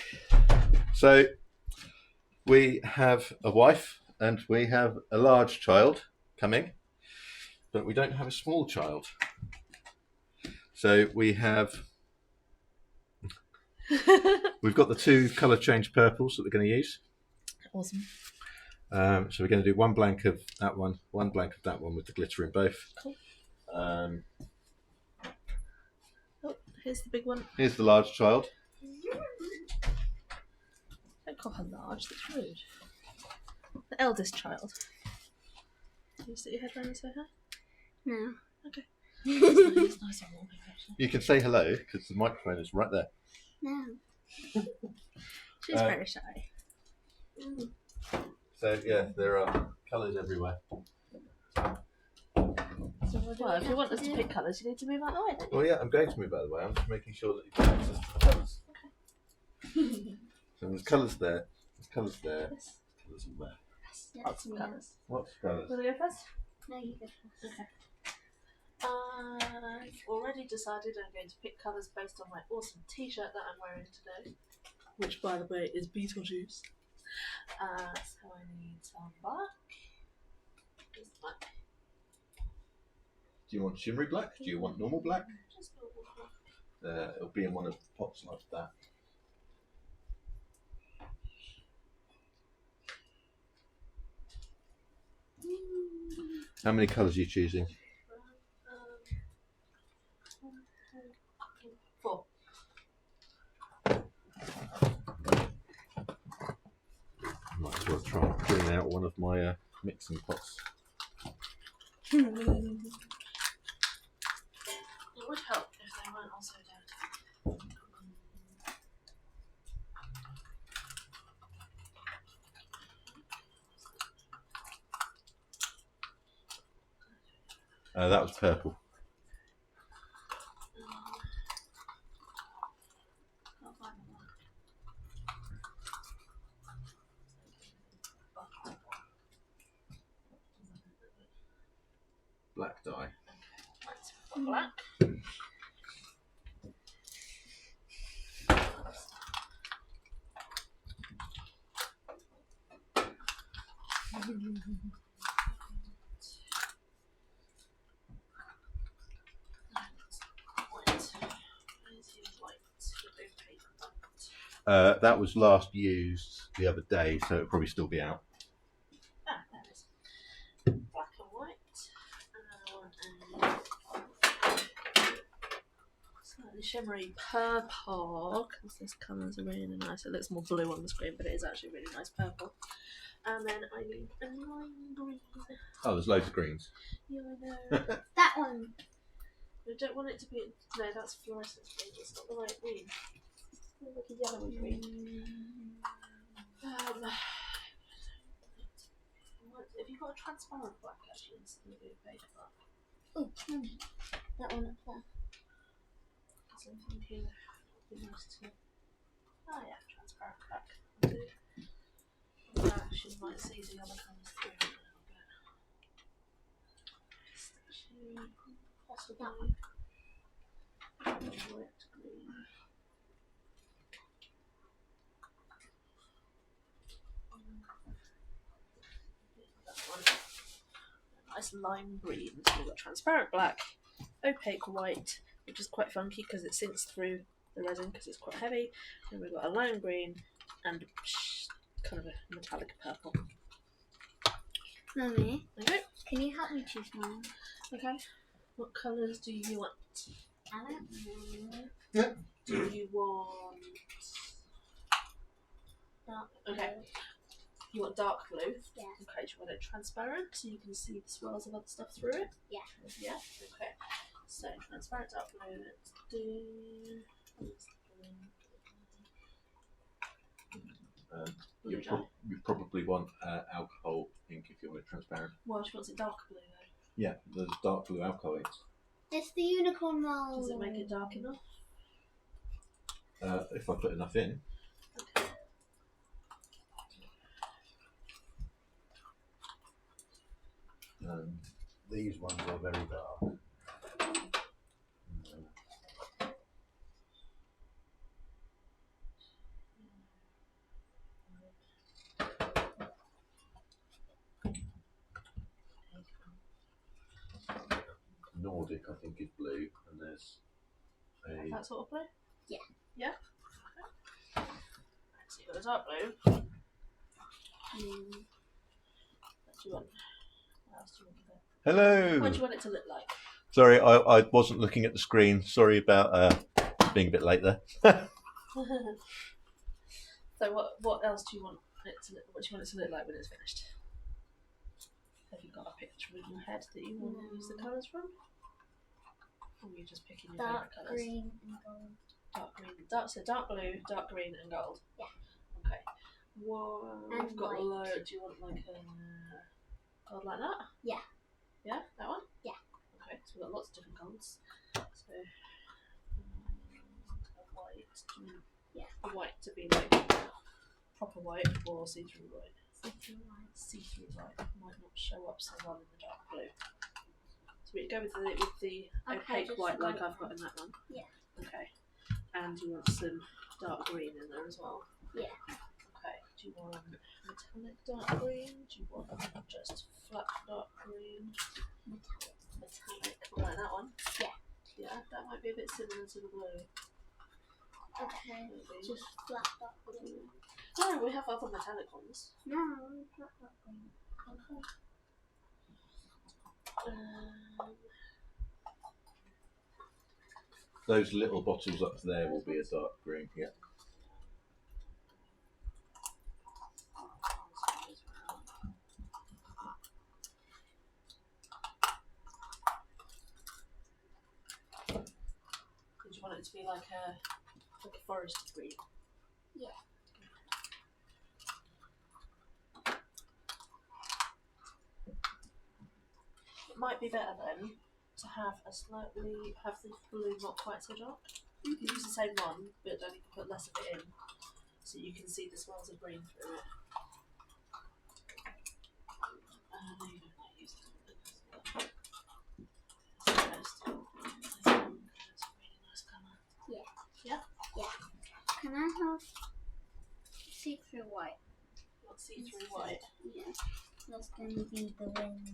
So we have a wife and we have a large child coming, but we don't have a small child. So we've got the two colour change purples that we're going to use. Awesome. So we're going to do one blank of that one blank of that one with the glitter in both. Cool. Oh, here's the big one. Here's the large child. Don't call her large, that's rude. The eldest child. Can you sit your head round and say hi? No. Okay. It's nice and warm, actually. You can say hello because the microphone is right there. No. She's very shy. So yeah, there are colours everywhere. Well, if you want us to pick colours, you need to move out of the way, don't you? Well, yeah, I'm going to move out of the way. I'm just making sure that you can access to the colours. Okay. So there's colours there. There's colours there. Yes. Colours all there. Lots of colours. What's colours? Want to go first? No, you go first. Okay. I've already decided I'm going to pick colours based on my awesome t-shirt that I'm wearing today, which, by the way, is Beetlejuice. So I need some black. Just black. Do you want shimmery black? Do you want normal black? Just normal black. It'll be in one of the pots like that. How many colours are you choosing? 4. Might as well try and clean out one of my mixing pots. It would help if they weren't also dirty. That was purple. Can't find the one. Black dye. Right, so we've got black. That was last used the other day, so it'll probably still be out. Ah, there it is. Black and white. Slightly shimmery purple, because this colours are really nice. It looks more blue on the screen, but it is actually really nice purple. And then I need a lime green. Oh, there's loads of greens. Yeah, I know. That one. I don't want it to be. No, that's fluorescent green. It's not the right green. It's like a yellowy green. Have you got a transparent black actually instead of a beige black? Oh, that one up there. Something here would be nice to. Oh yeah, transparent black. I'll do. Actually, might see the other colours through a little bit. Statue, possibly. Wet green. That one. Nice lime green. So we've got transparent black, opaque white, which is quite funky because it sinks through the resin because it's quite heavy. And we've got a lime green and kind of a metallic purple. Mummy, Okay. can you help me choose mine? Okay. What colours do you want? I don't know. Yeah. Do you want dark? Okay. You want dark blue? Yeah. Okay. Do you want it transparent so you can see the swirls of other stuff through it? Yeah. Yeah. Okay. So transparent dark blue. Let's do. You probably want alcohol ink if you want it transparent. Well, she wants it dark blue though. Yeah, there's dark blue alcohol inks. It's the unicorn roll. Does it make it dark enough? If I put enough in. Okay. These ones are very dark. Nordic, I think, is blue, and there's a. That sort of blue? Yeah. Yeah? Okay. So you've got the dark blue. What do you want? What else do you want with it? Hello! What do you want it to look like? Sorry, I wasn't looking at the screen. Sorry about being a bit late there. So what else do you want it to look? What do you want it to look like when it's finished? Have you got a picture in your head that you want to use the colours from? Or are you just picking your Dark favourite colours? green and gold. Dark green, so dark blue, dark green, and gold. Yeah. Okay. Whoa, And we've got a white. load. Do you want like a gold like that? Yeah. Yeah, that one. Yeah. Okay, so we've got lots of different golds. So a white. Yeah. A white to be like proper white or see-through white. See-through white. See-through white might not show up so well in the dark blue. So we go with the opaque just white like white I've got in that one. Yeah. Okay. And you want some dark green in there as well. Yeah. Okay. Do you want metallic dark green? Do you want just flat dark green? Metallic. Like that one. Yeah. Yeah, that might be a bit similar to the blue. Okay. Maybe. Just flat dark green. No, we have other metallic ones. No, flat dark green. Okay. Those little bottles up there will be a dark green. Yeah. Did you want it to be like a forest green? Yeah. It might be better then to have the blue not quite so dark. You can use the same one, but only put less of it in, so you can see the swirls of green through it. No, you don't like using it. It's a really nice colour. Yeah. Yeah? Yeah. Can I have see-through white? Not see-through white. Yeah. That's going to be the wind.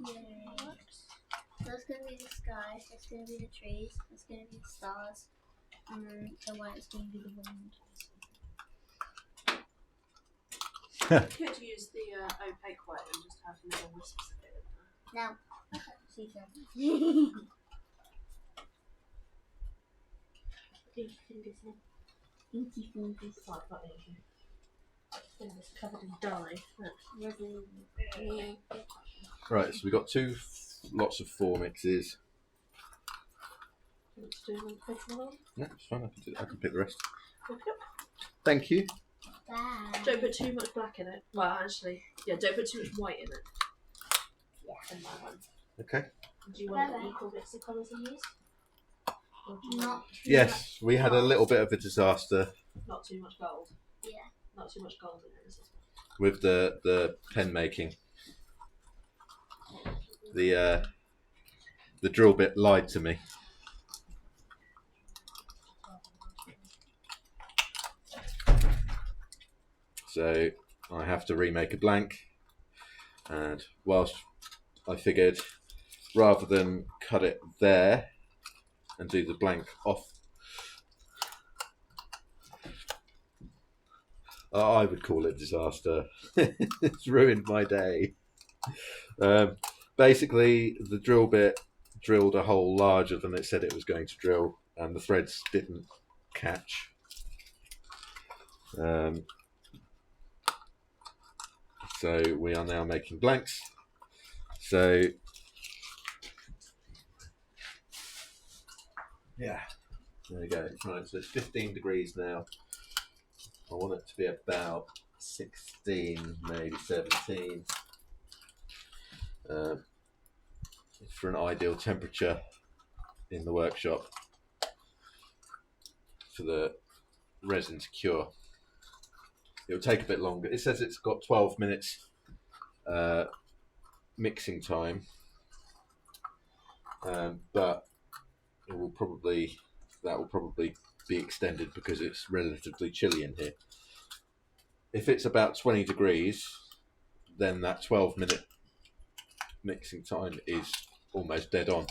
Yay. That's going to be the sky, that's going to be the trees, that's going to be the stars, and then the white's going to be the wind. You could use the opaque white and just have little wisps of it in there. Now, see-through. Pinky fingers here. Pinky fingers. It's like that, ink. Fingers covered in dye. Resin. Right, so we've got lots of 4 mixes. Do you want to do one quick one? Yeah, it's fine. I can pick the rest. Okay. Thank you. Bye. Don't put too much black in it. Well, actually, yeah, don't put too much white in it. Yeah. In that one. Okay. Do you want Bye-bye. an equal mix of colours in these? Or do you Not want too Yes, we had a much. little bit of a disaster not too much gold? Yeah. Not too much gold in it, is it? with the pen making. The drill bit lied to me. So I have to remake a blank, and whilst I figured rather than cut it there and do the blank off, I would call it disaster. It's ruined my day. Basically, the drill bit drilled a hole larger than it said it was going to drill, and the threads didn't catch. So we are now making blanks. So yeah, there we go. Right, so it's 15 degrees now. I want it to be about 16, maybe 17. For an ideal temperature in the workshop for the resin to cure. It'll take a bit longer. It says it's got 12 minutes mixing time, but that will probably be extended because it's relatively chilly in here. If it's about 20 degrees, then that 12-minute mixing time is almost dead on.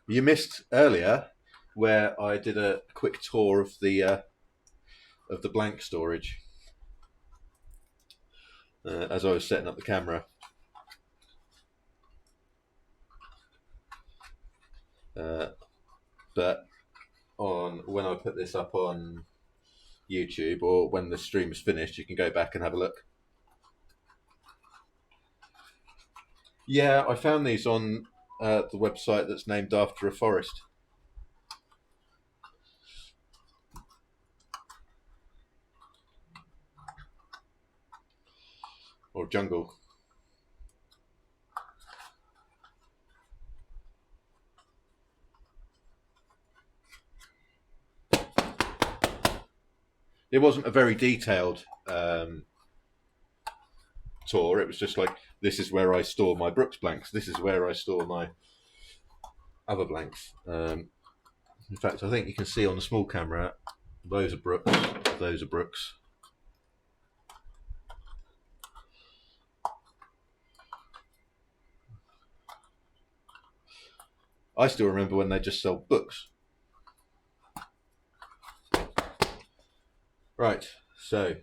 You missed earlier where I did a quick tour of the blank storage as I was setting up the camera. But when I put this up on YouTube, or when the stream is finished, you can go back and have a look. Yeah, I found these on the website that's named after a forest. Or jungle. It wasn't a very detailed tour. It was just like, this is where I store my Brooks blanks. This is where I store my other blanks. In fact, I think you can see on the small camera, those are Brooks, those are Brooks. I still remember when they just sold books. Right, so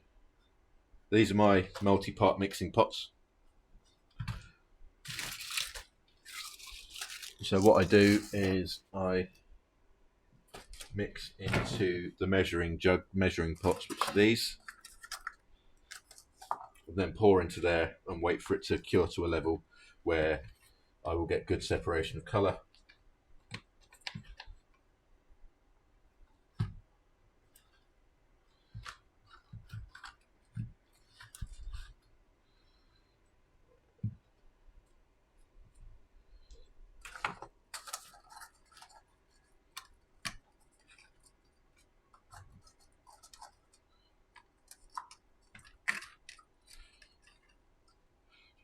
these are my multi-part mixing pots. So what I do is I mix into the measuring jug, measuring pots, which are these, and then pour into there and wait for it to cure to a level where I will get good separation of colour.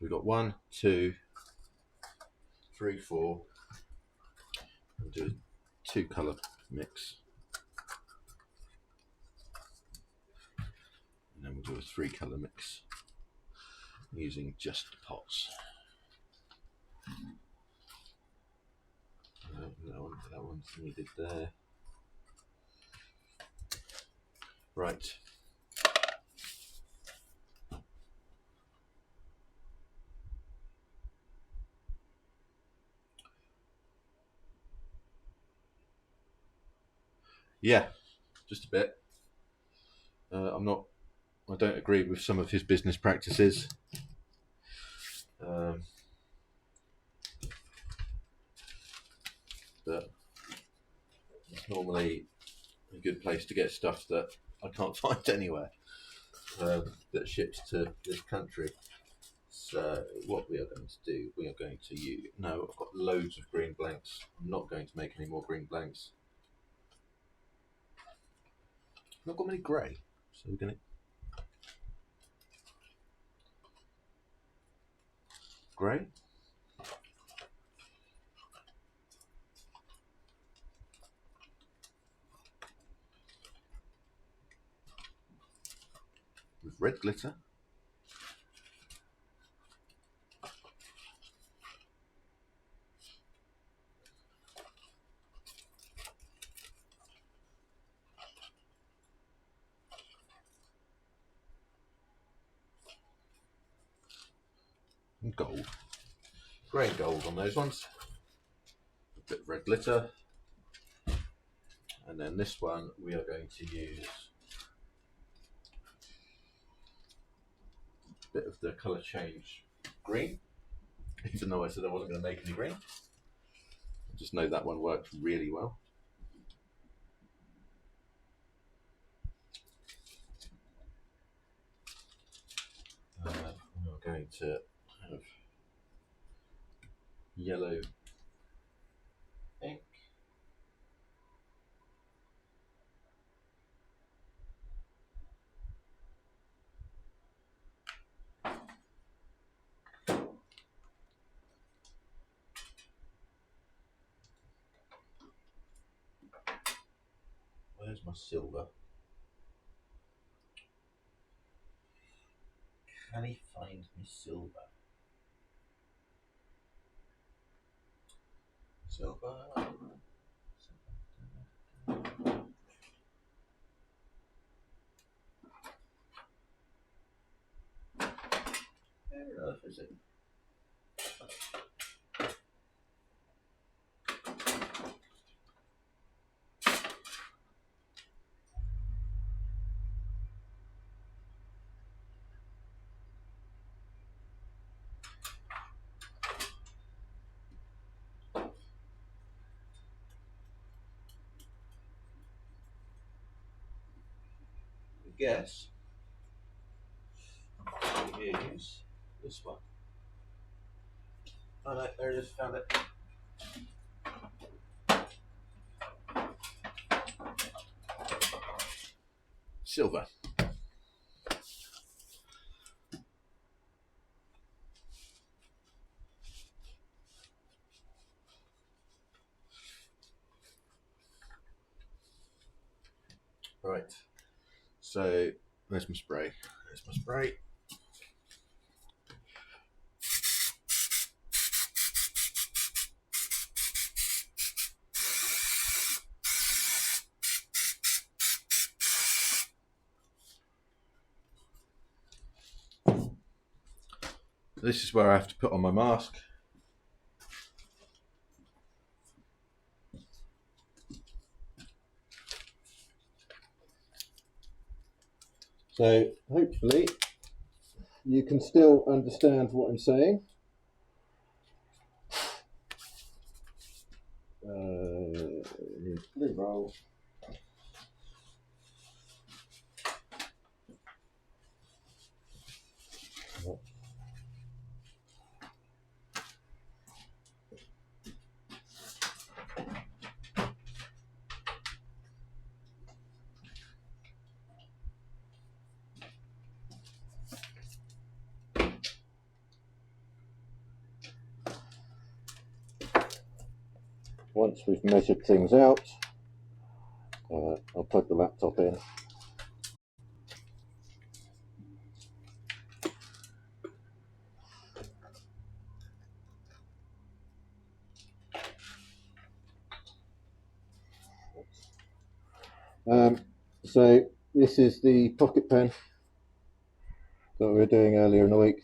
We've got 1, 2, 3, 4. We'll do a 2 colour mix. And then we'll do a 3 colour mix using just the pots. That one's needed there. Right. Yeah, just a bit. I don't agree with some of his business practices. But it's normally a good place to get stuff that I can't find anywhere that ships to this country. So what we are going to do, we are going to use, no, I've got loads of green blanks. I'm not going to make any more green blanks. I've not got many grey, so we're going to grey. With red glitter. And gold. Grey and gold on those ones. A bit of red glitter. And then this one we are going to use a bit of the colour change green, even though I said I wasn't going to make any green. I just know that one works really well. We're going to have yellow ink. Where's my silver? Can he find me silver? Silver. Where on earth is it? Guess it is this one. Oh no, there it is, found it. Silver. Right. So there's my spray. There's my spray. This is where I have to put on my mask. So hopefully you can still understand what I'm saying. Blue roll. Once we've measured things out, I'll plug the laptop in. So this is the pocket pen that we were doing earlier in the week.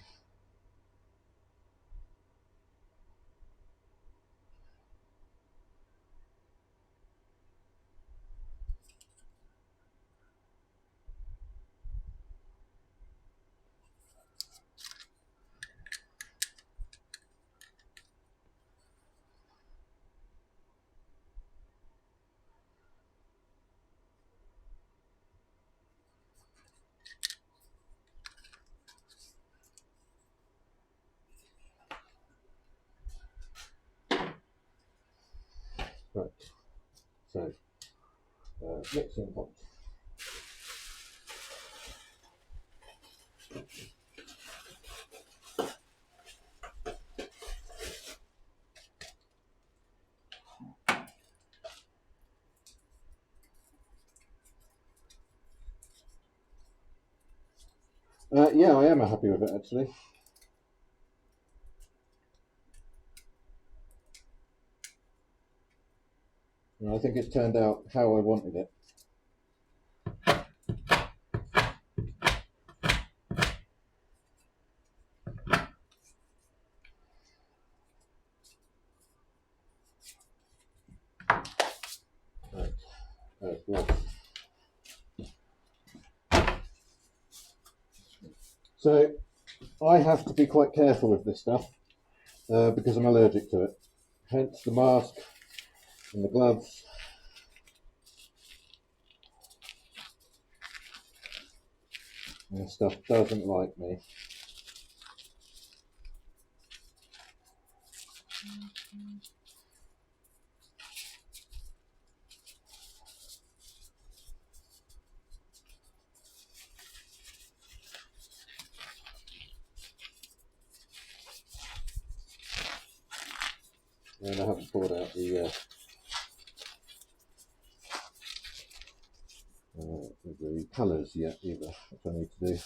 Right, so mixing pot. Yeah, I am happy with it actually. And I think it's turned out how I wanted it. Right. Cool. So I have to be quite careful with this stuff because I'm allergic to it. Hence the mask and the gloves. And this stuff doesn't like me. And I haven't poured out the colours yet either, which I need to do.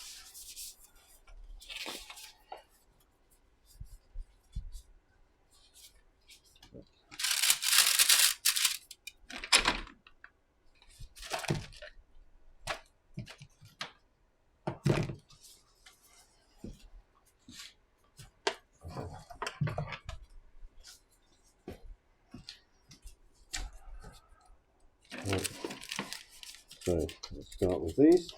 So let's start with these.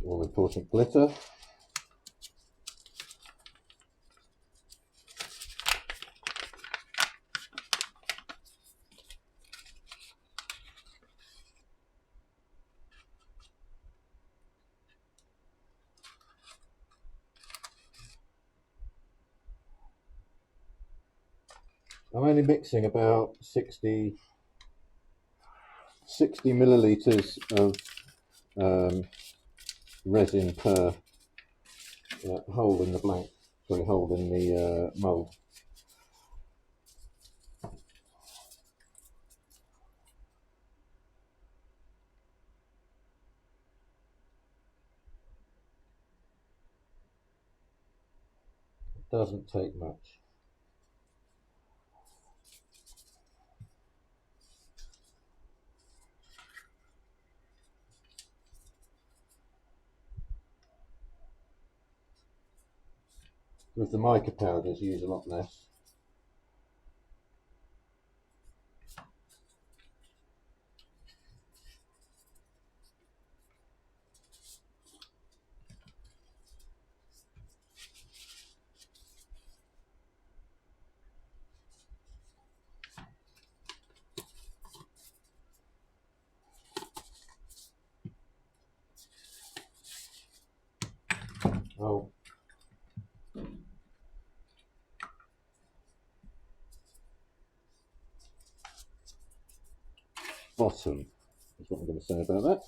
All important glitter. I'm only mixing about 60 millilitres of resin per hole in the blank, sorry, hole in the mould. It doesn't take much. With the mica powders, you use a lot less. Oh, bottom is what I'm going to say about that.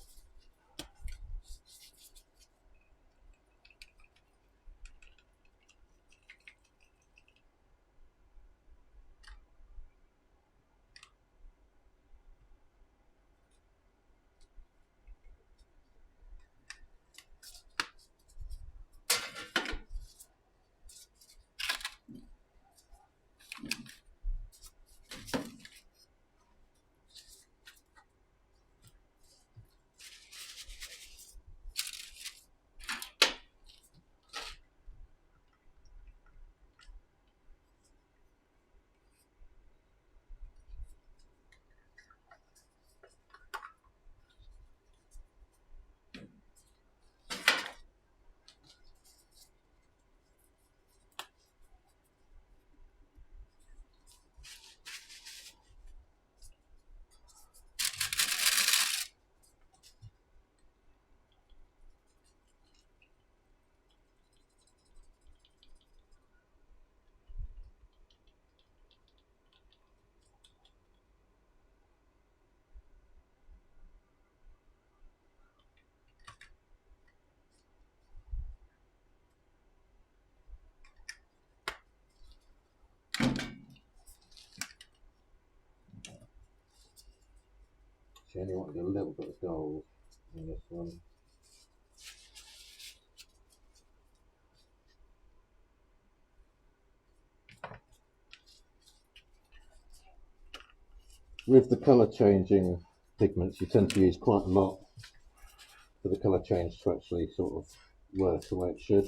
She only wanted a little bit of gold in this one. With the colour changing pigments, you tend to use quite a lot for the colour change to actually sort of work the way it should.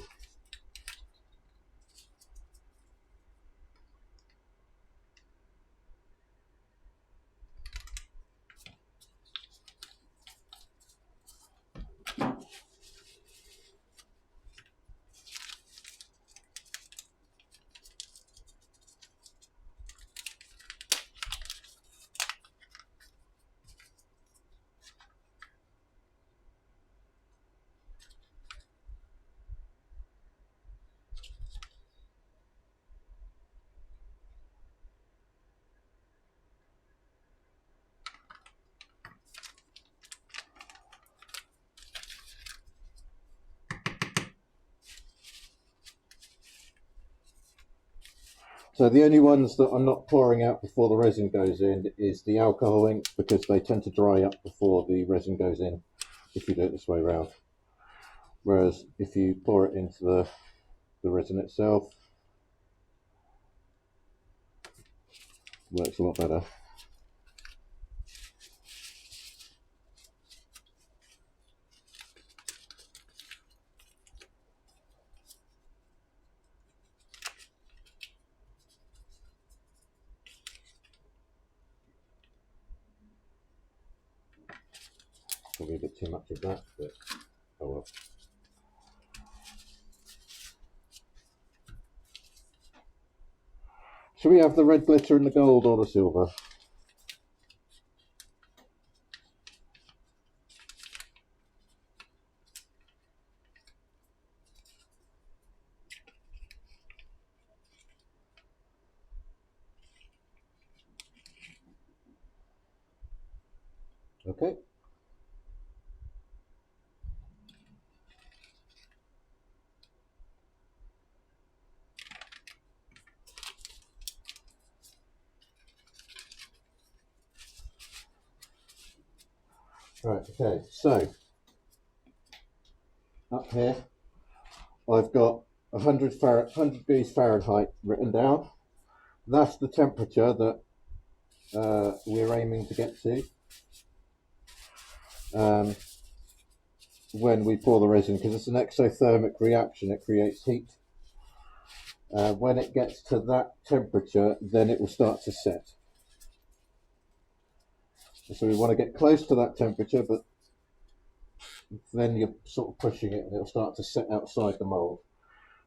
So the only ones that I'm not pouring out before the resin goes in is the alcohol ink, because they tend to dry up before the resin goes in if you do it this way round. Whereas if you pour it into the resin itself, it works a lot better. Probably a bit too much of that, but oh well. Should we have the red glitter and the gold or the silver? Okay. Right, okay, so up here I've got 100 degrees Fahrenheit written down. That's the temperature that we're aiming to get to when we pour the resin, because it's an exothermic reaction, it creates heat. When it gets to that temperature, then it will start to set. So we want to get close to that temperature, but then you're sort of pushing it and it'll start to set outside the mould.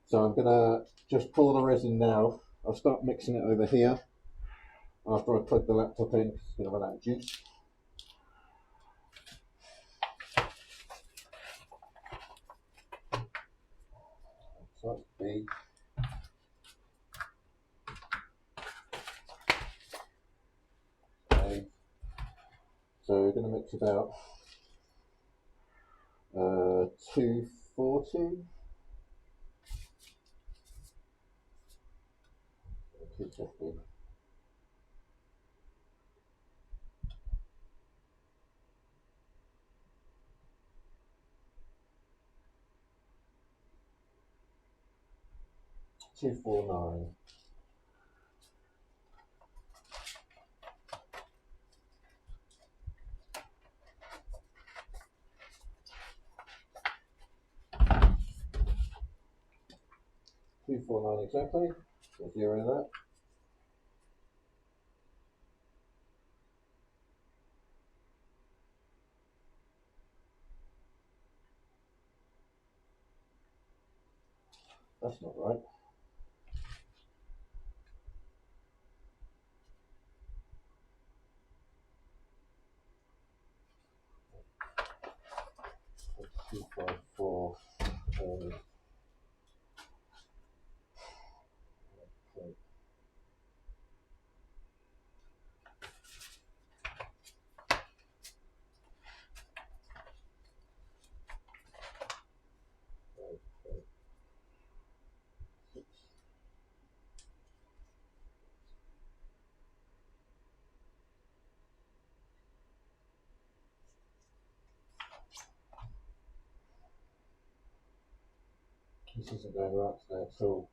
So I'm going to just pour the resin now. I'll start mixing it over here after I plug the laptop in, because it's going to run out of juice. So that's B. Okay. So we're going to mix about 240. 250. $249. 249 exactly. So zero that. That's not right. That's 254. Okay. This isn't going right today at all.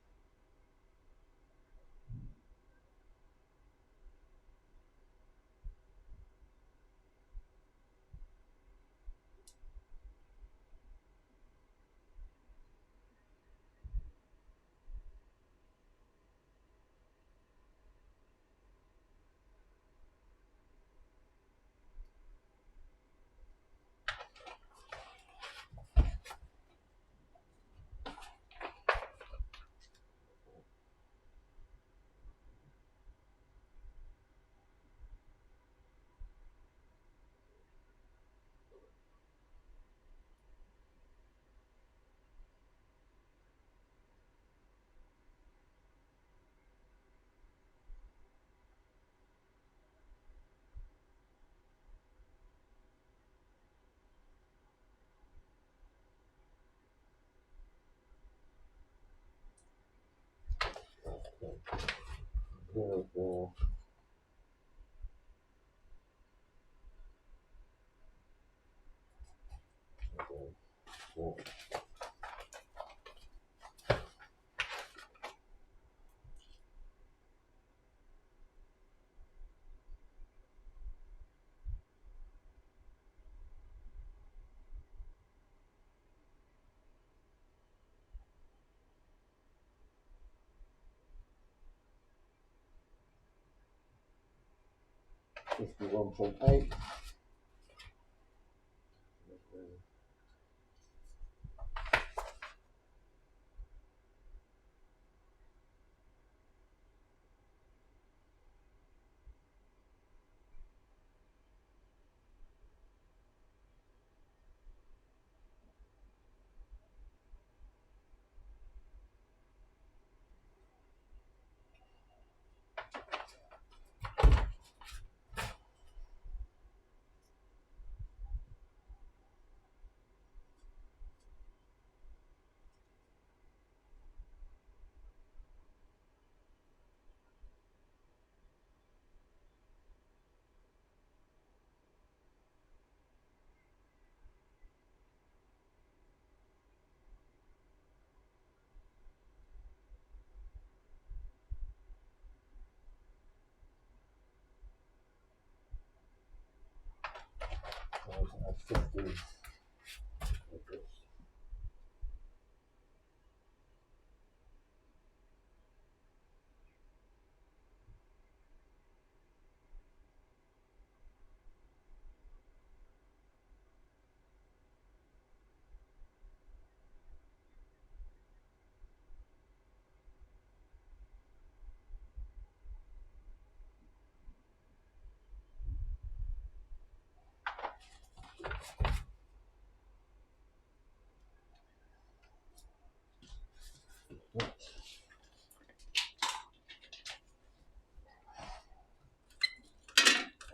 0.04. $51.8. That's 50.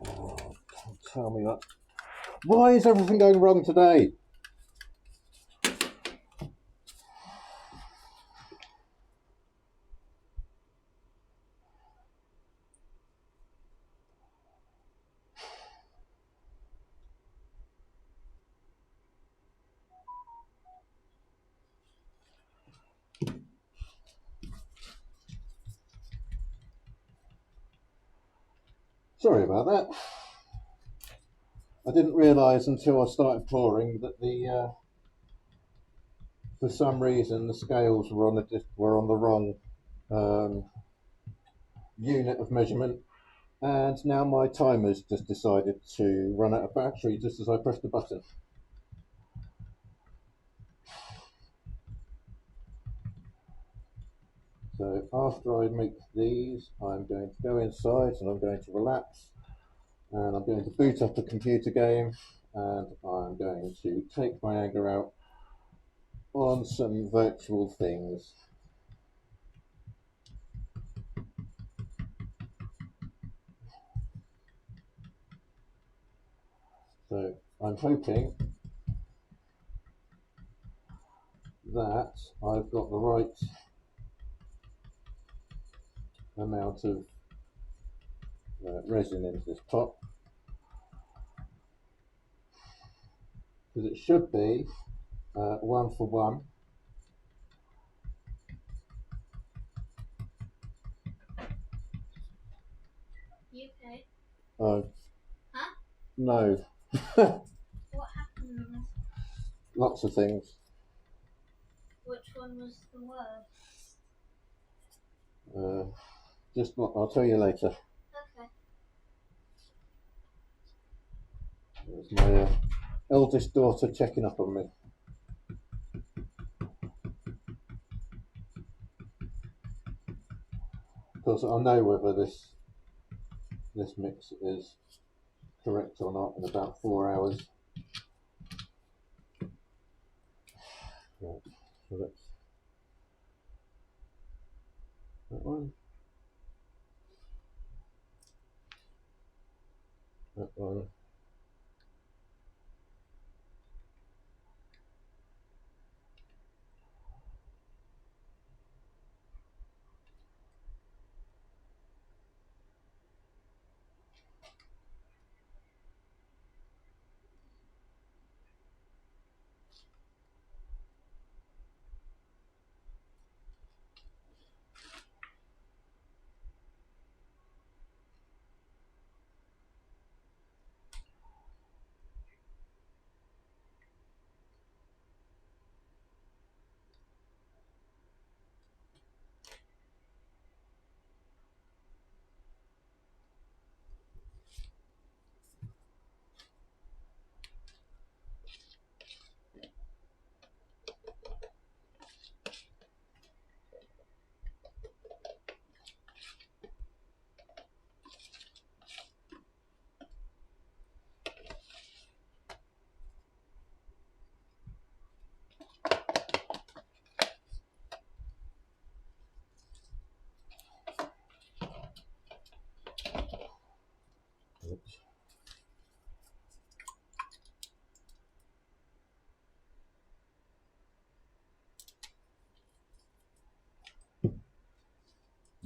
Oh, don't tell me that. Why is everything going wrong today? Sorry about that. I didn't realise until I started pouring that for some reason the scales were on the wrong unit of measurement, and now my timer's just decided to run out of battery just as I pressed the button. So after I make these, I'm going to go inside and I'm going to relax, and I'm going to boot up a computer game, and I'm going to take my anger out on some virtual things. So I'm hoping that I've got the right amount of resin into this pot, because it should be 1-for-1. You okay? Oh, Huh? no. What happened? Lots of things. Which one was the word? I'll tell you later. Okay. It's my eldest daughter checking up on me. Because I'll know whether this mix is correct or not in about 4 hours. Right, so that's that one. That one.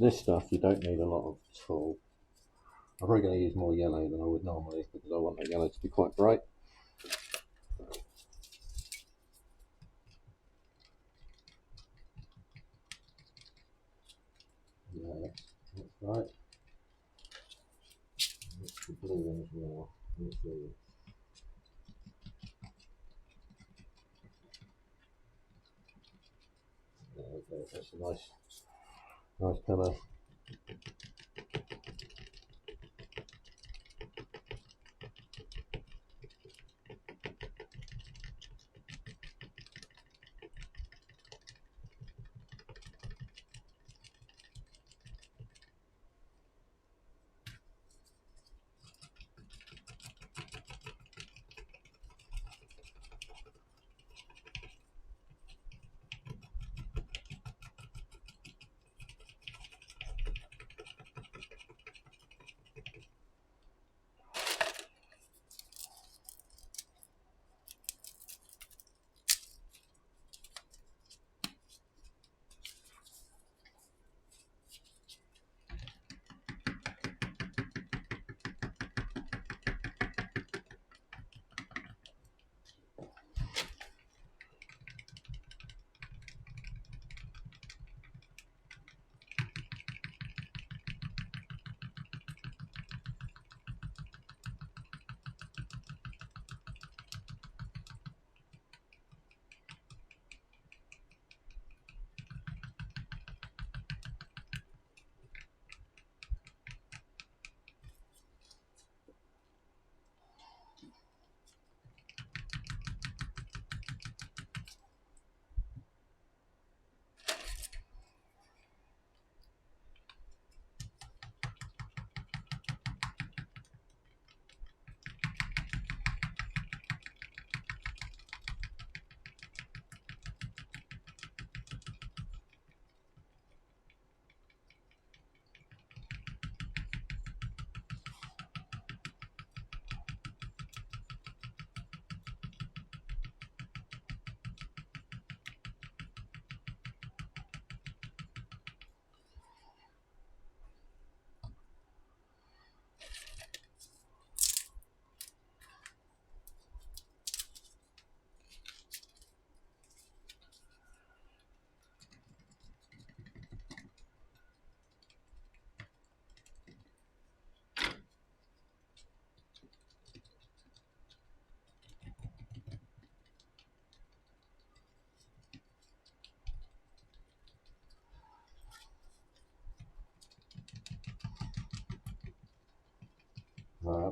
This stuff you don't need a lot of at all. I'm probably going to use more yellow than I would normally because I want the yellow to be quite bright. Yeah, that's right. Mix the blue in as well. There we go. That's a nice colour.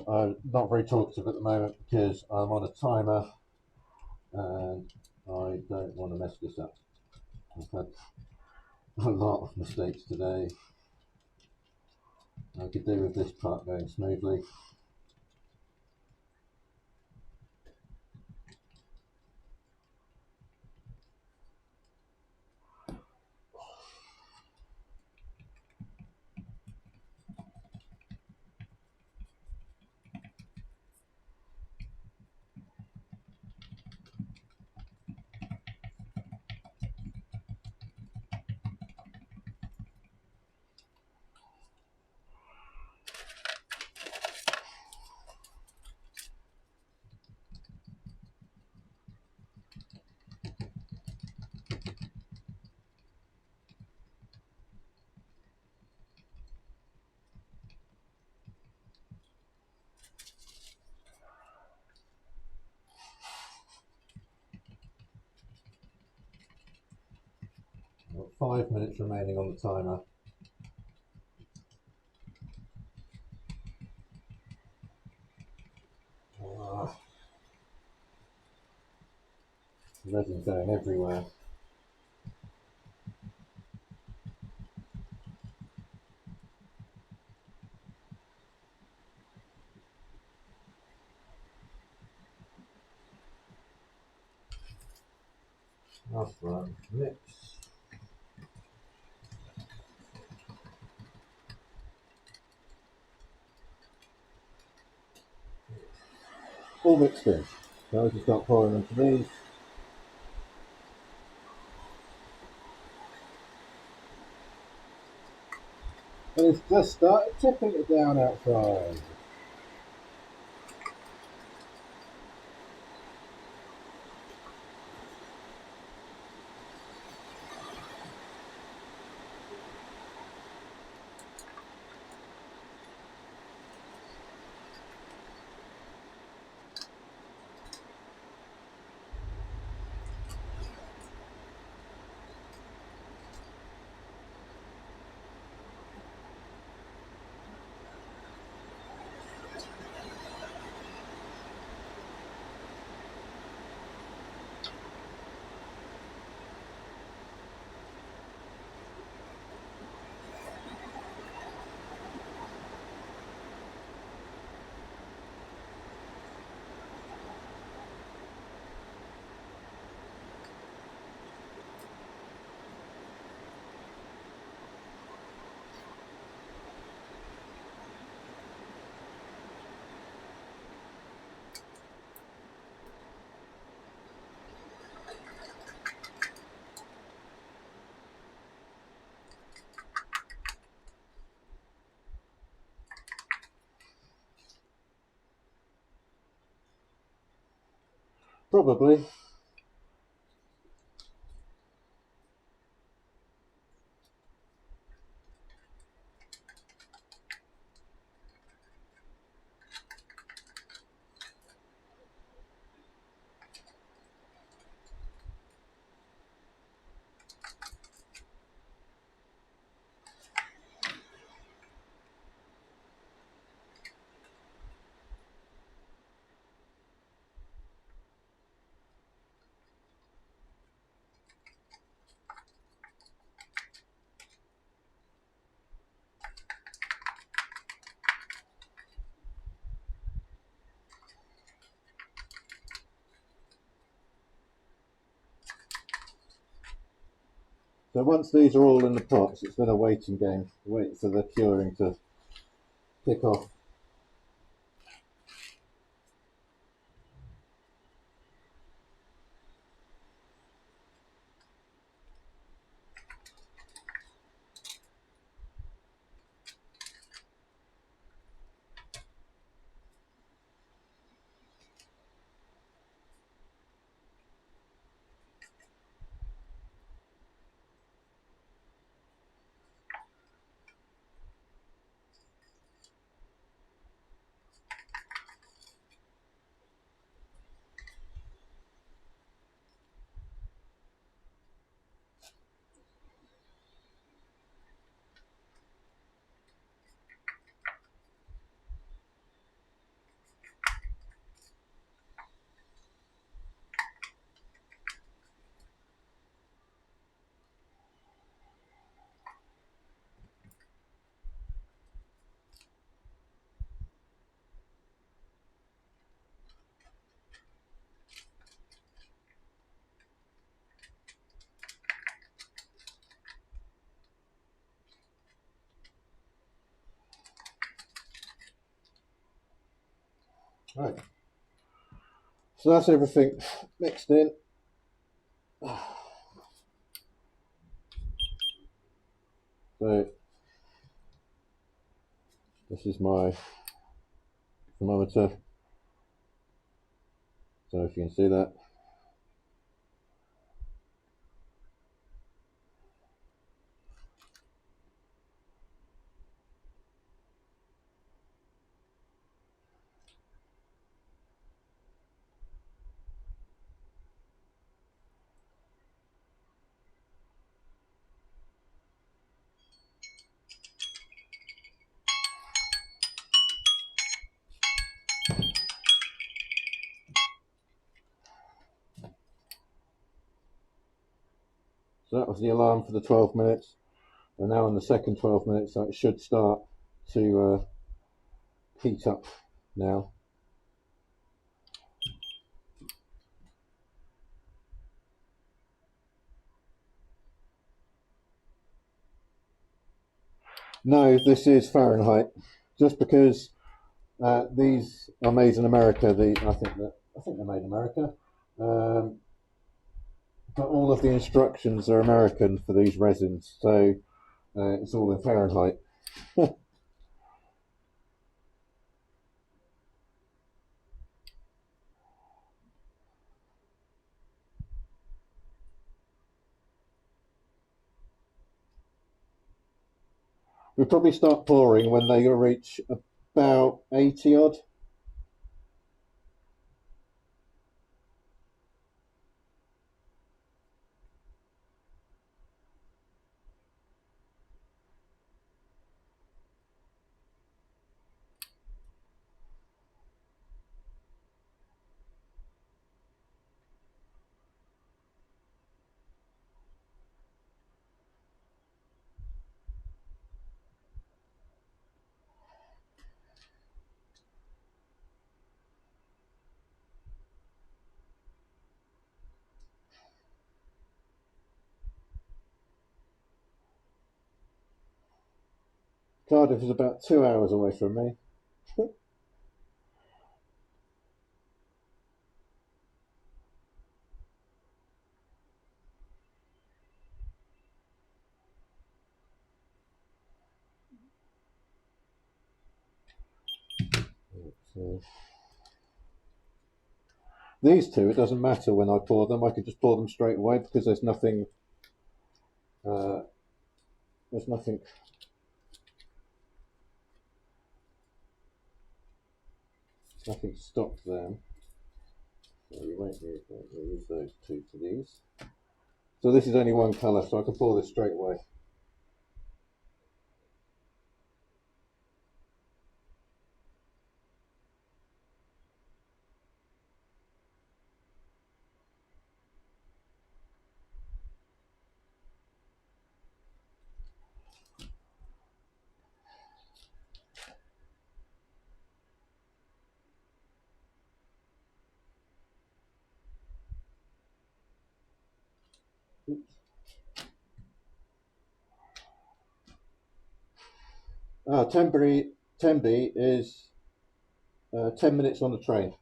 I'm not very talkative at the moment because I'm on a timer and I don't want to mess this up. I've had a lot of mistakes today. I could do with this part going smoothly. I've got 5 minutes remaining on the timer. The resin's going everywhere. That's right. Mix. All mixed in. So I just start pouring into these. And it's just started tipping it down outside. Probably. So once these are all in the pots, it's then a waiting game. Wait for the curing to kick off. Right. So that's everything mixed in. So this is my thermometer. So if you can see that. So that was the alarm for the 12 minutes. We're now in the second 12 minutes, so it should start to heat up now. No, this is Fahrenheit, just because these are made in America. I think they're made in America, but all of the instructions are American for these resins, so it's all in Fahrenheit. We'll probably start pouring when they reach about 80 odd. Cardiff is about 2 hours away from me. So, these two, it doesn't matter when I pour them. I could just pour them straight away because there's nothing. There's nothing. Nothing stopped them. So we won't use those two for these. So this is only one colour, so I can pour this straight away. Tenby is 10 minutes on the train.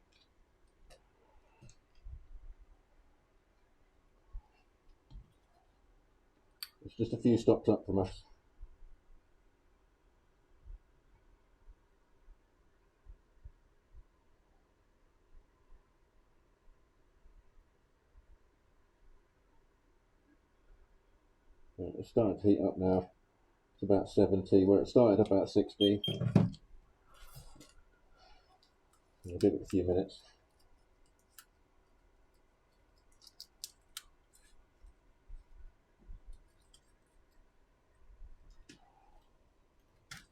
It's just a few stops up from us. It's starting to heat up now. It's about 70, where it started about 60. I'll give it a few minutes.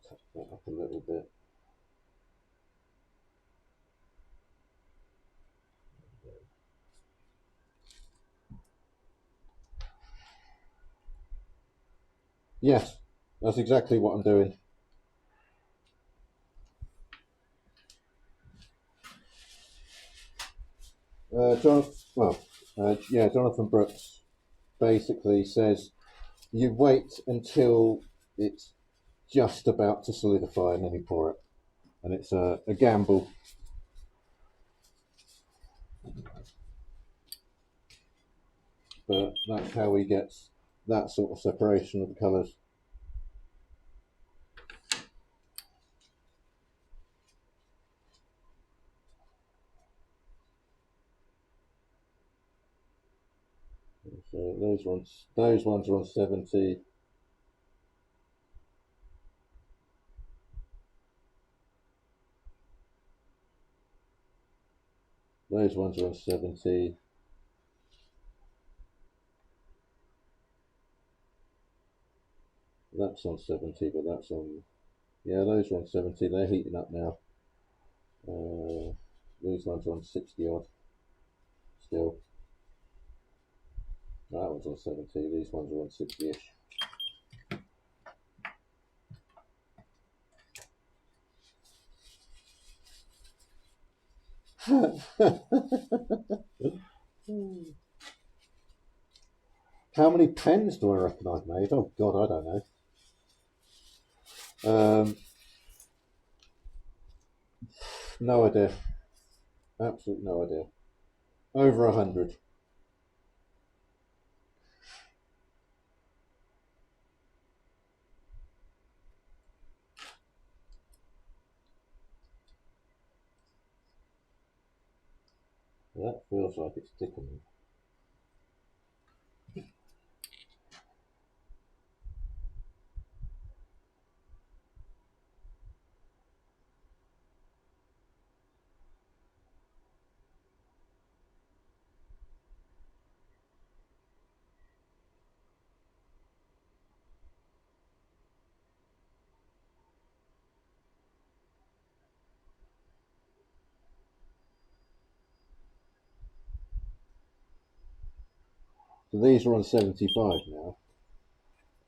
Touch that up a little bit. Yes, that's exactly what I'm doing. Jonathan Brooks basically says you wait until it's just about to solidify and then you pour it. And it's a gamble. But that's how he gets that sort of separation of the colours. So those ones are on 70. Those ones are on 70. That's on 70, but that's on... Yeah, those are on 70. They're heating up now. These ones are on 60 odd. Still. That one's on 70. These ones are on 60-ish. How many pens do I reckon I've made? Oh God, I don't know. No idea. Absolutely no idea. Over 100. That feels like it's thickening. So these are on 75 now.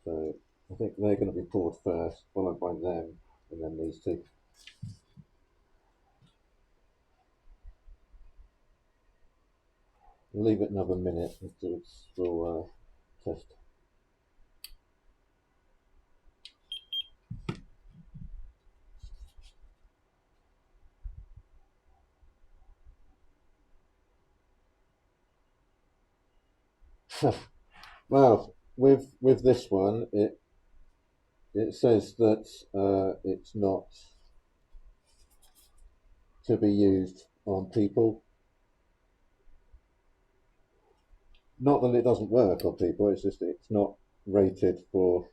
So I think they're going to be poured first, followed by them, and then these two. We'll leave it another minute until we'll test. Well, with this one, it says that it's not to be used on people. Not that it doesn't work on people, it's just it's not rated for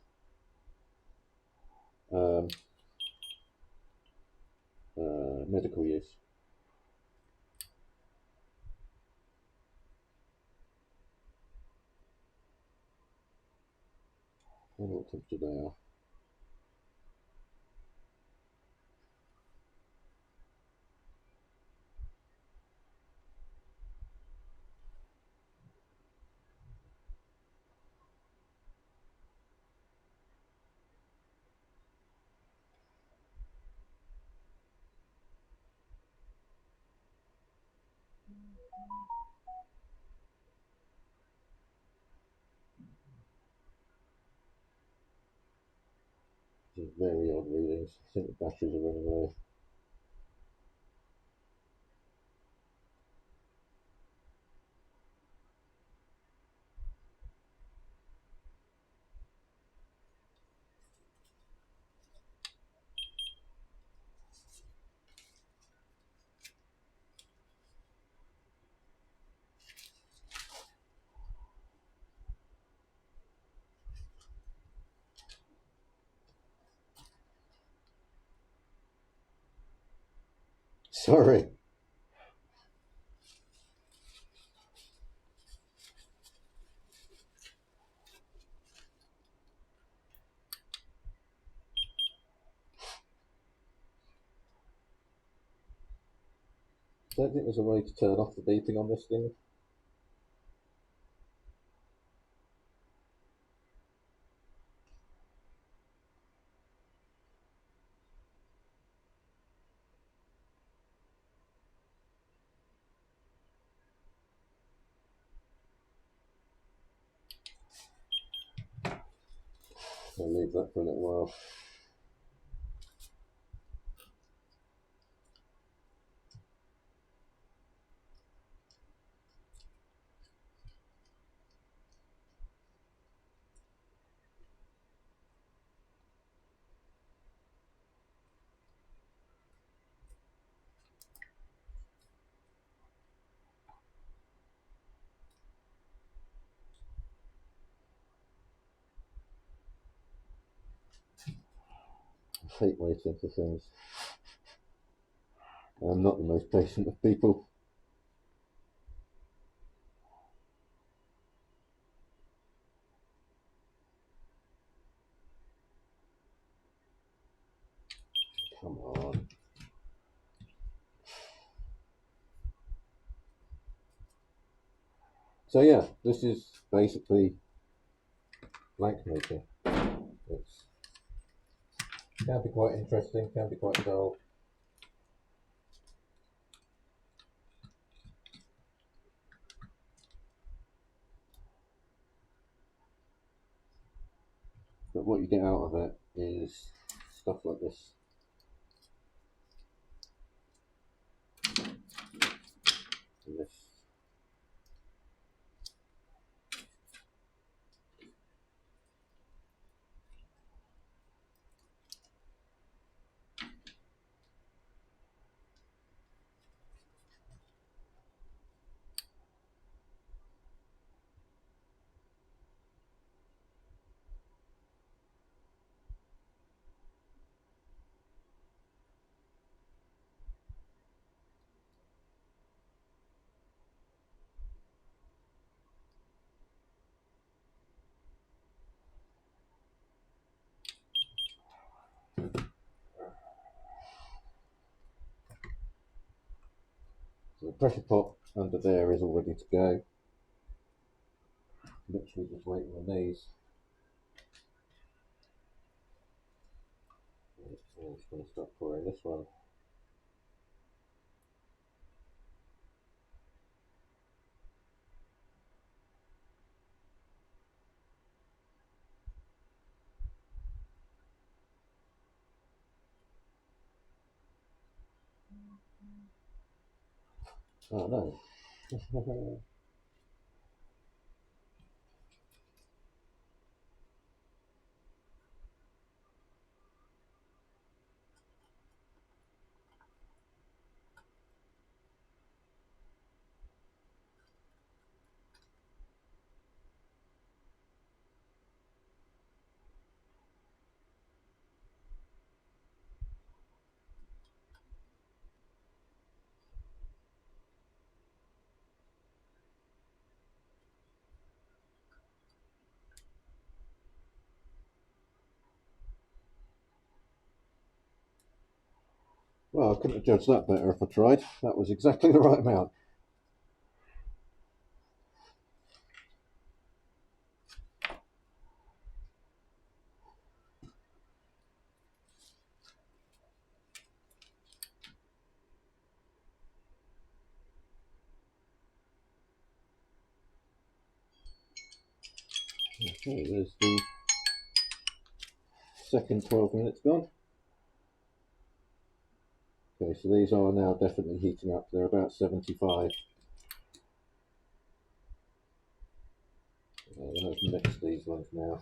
medical use. I wonder what temperature they are. These are very odd readings. I think the batteries are running low. Sorry. Don't think there's a way to turn off the beeping on this thing. I'll leave that for a little while. I hate waiting for things. I'm not the most patient of people. Come on. So yeah, this is basically blank making. It can be quite interesting, can be quite dull. But what you get out of it is stuff like this. And this. pressure pot under there is all ready to go. Literally just waiting on these. I'm just going to start pouring this one. Oh no. Well, I couldn't have judged that better if I tried. That was exactly the right amount. Okay, there's the second 12 minutes gone. Okay, so these are now definitely heating up. They're about 75. I'm going to mix these ones now.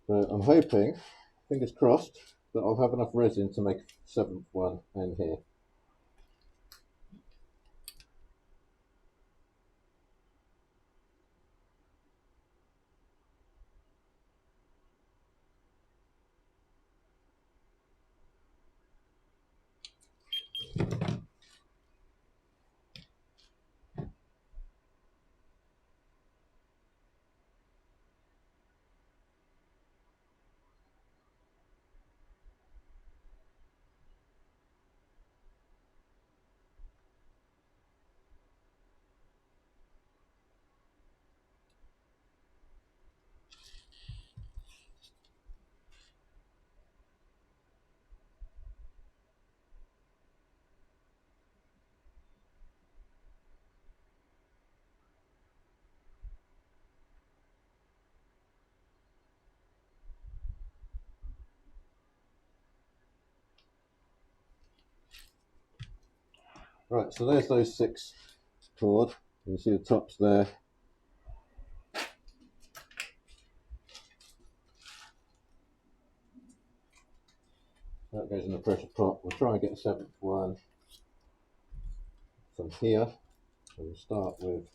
So I'm hoping, fingers crossed, that I'll have enough resin to make a seventh one in here. Right, so there's those 6 poured. You can see the tops there. That goes in the pressure pot. We'll try and get a 7th one from here. So we'll start with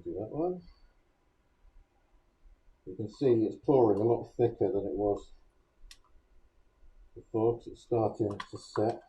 do that one. You can see it's pouring a lot thicker than it was before because it's starting to set.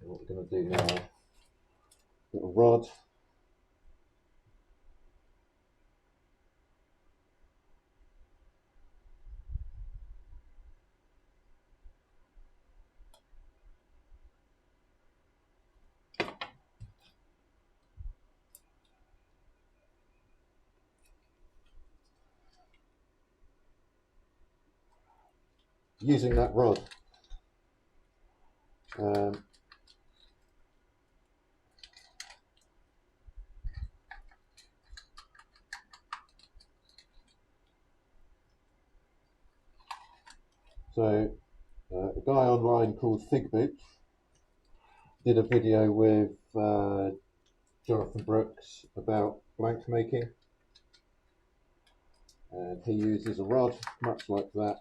And what we're going to do now, little rod. Using that rod, so a guy online called Figbooch did a video with Jonathan Brooks about blank making, and he uses a rod much like that.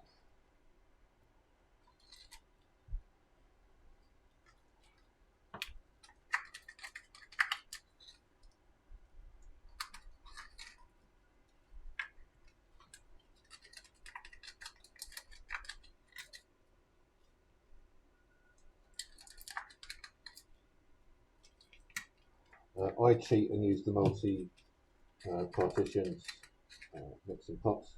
I cheat and use the multi partitions mixing pots.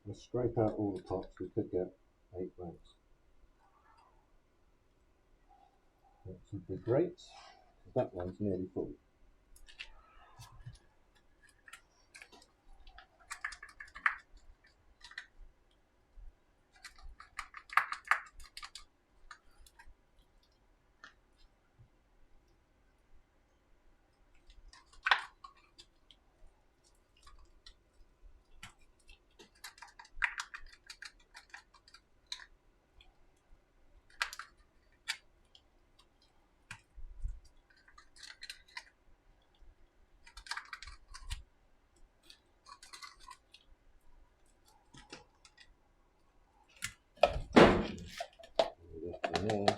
Let's scrape out all the pots. We could get 8 blanks. That would be great. That one's nearly full. In there.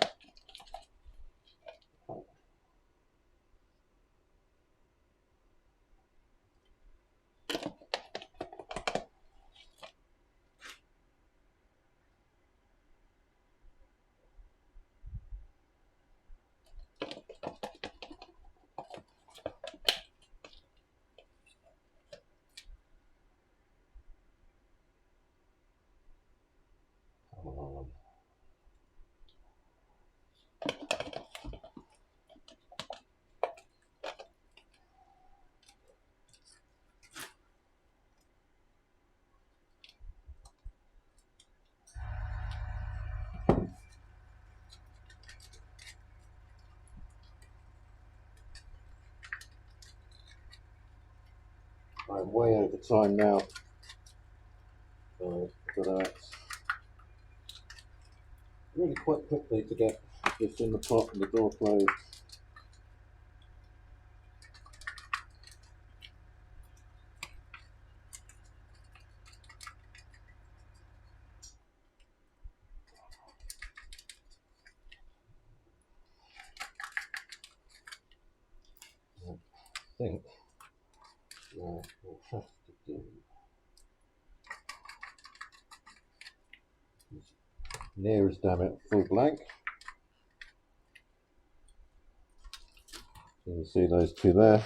way over time now. But really quite quickly to get this in the pot and the door closed. I think what we'll have to do is near as damn it full blank. You can see those two there.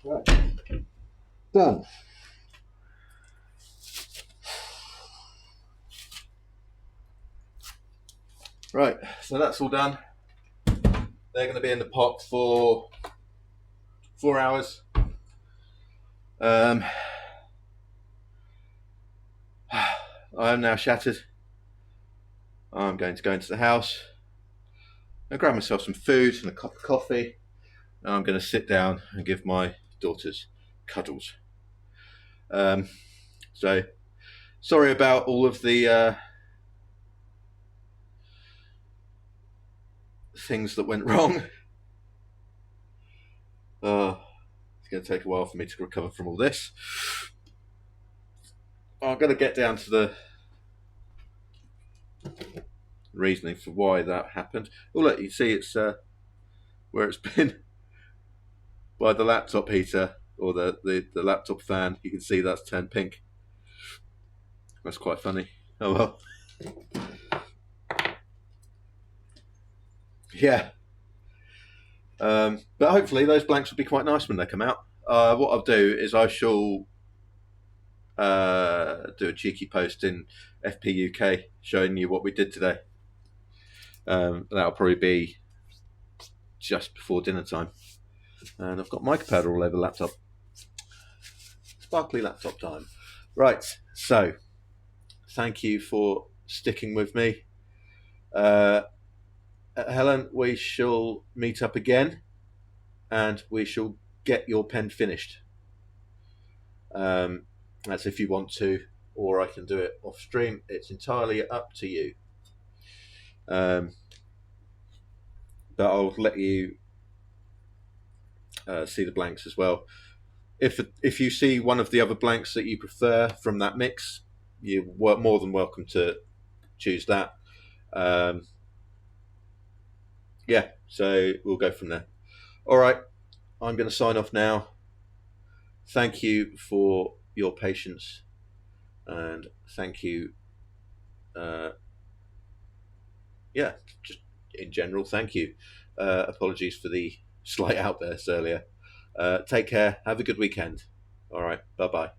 Right, done. Right, so that's all done. They're going to be in the pot for 4 hours. I am now shattered. I'm going to go into the house and grab myself some food and a cup of coffee. And I'm going to sit down and give my daughters cuddles. So, sorry about all of the things that went wrong. It's going to take a while for me to recover from all this. I'm going to get down to the reasoning for why that happened. Oh look, you see it's where it's been by the laptop heater or the laptop fan. You can see that's turned pink. That's quite funny. Oh well. Yeah. But hopefully those blanks will be quite nice when they come out. What I'll do is I shall do a cheeky post in FP UK showing you what we did today. That'll probably be just before dinner time. And I've got mica powder all over the laptop. Sparkly laptop time. Right, so thank you for sticking with me. Helen, we shall meet up again and we shall get your pen finished. That's if you want to, or I can do it off stream. It's entirely up to you. But I'll let you see the blanks as well. If you see one of the other blanks that you prefer from that mix, you're more than welcome to choose that. Yeah, so we'll go from there. All right, I'm going to sign off now. Thank you for your patience, and thank you. Yeah, just in general, thank you. Apologies for the slight outburst earlier. Take care. Have a good weekend. All right. Bye-bye.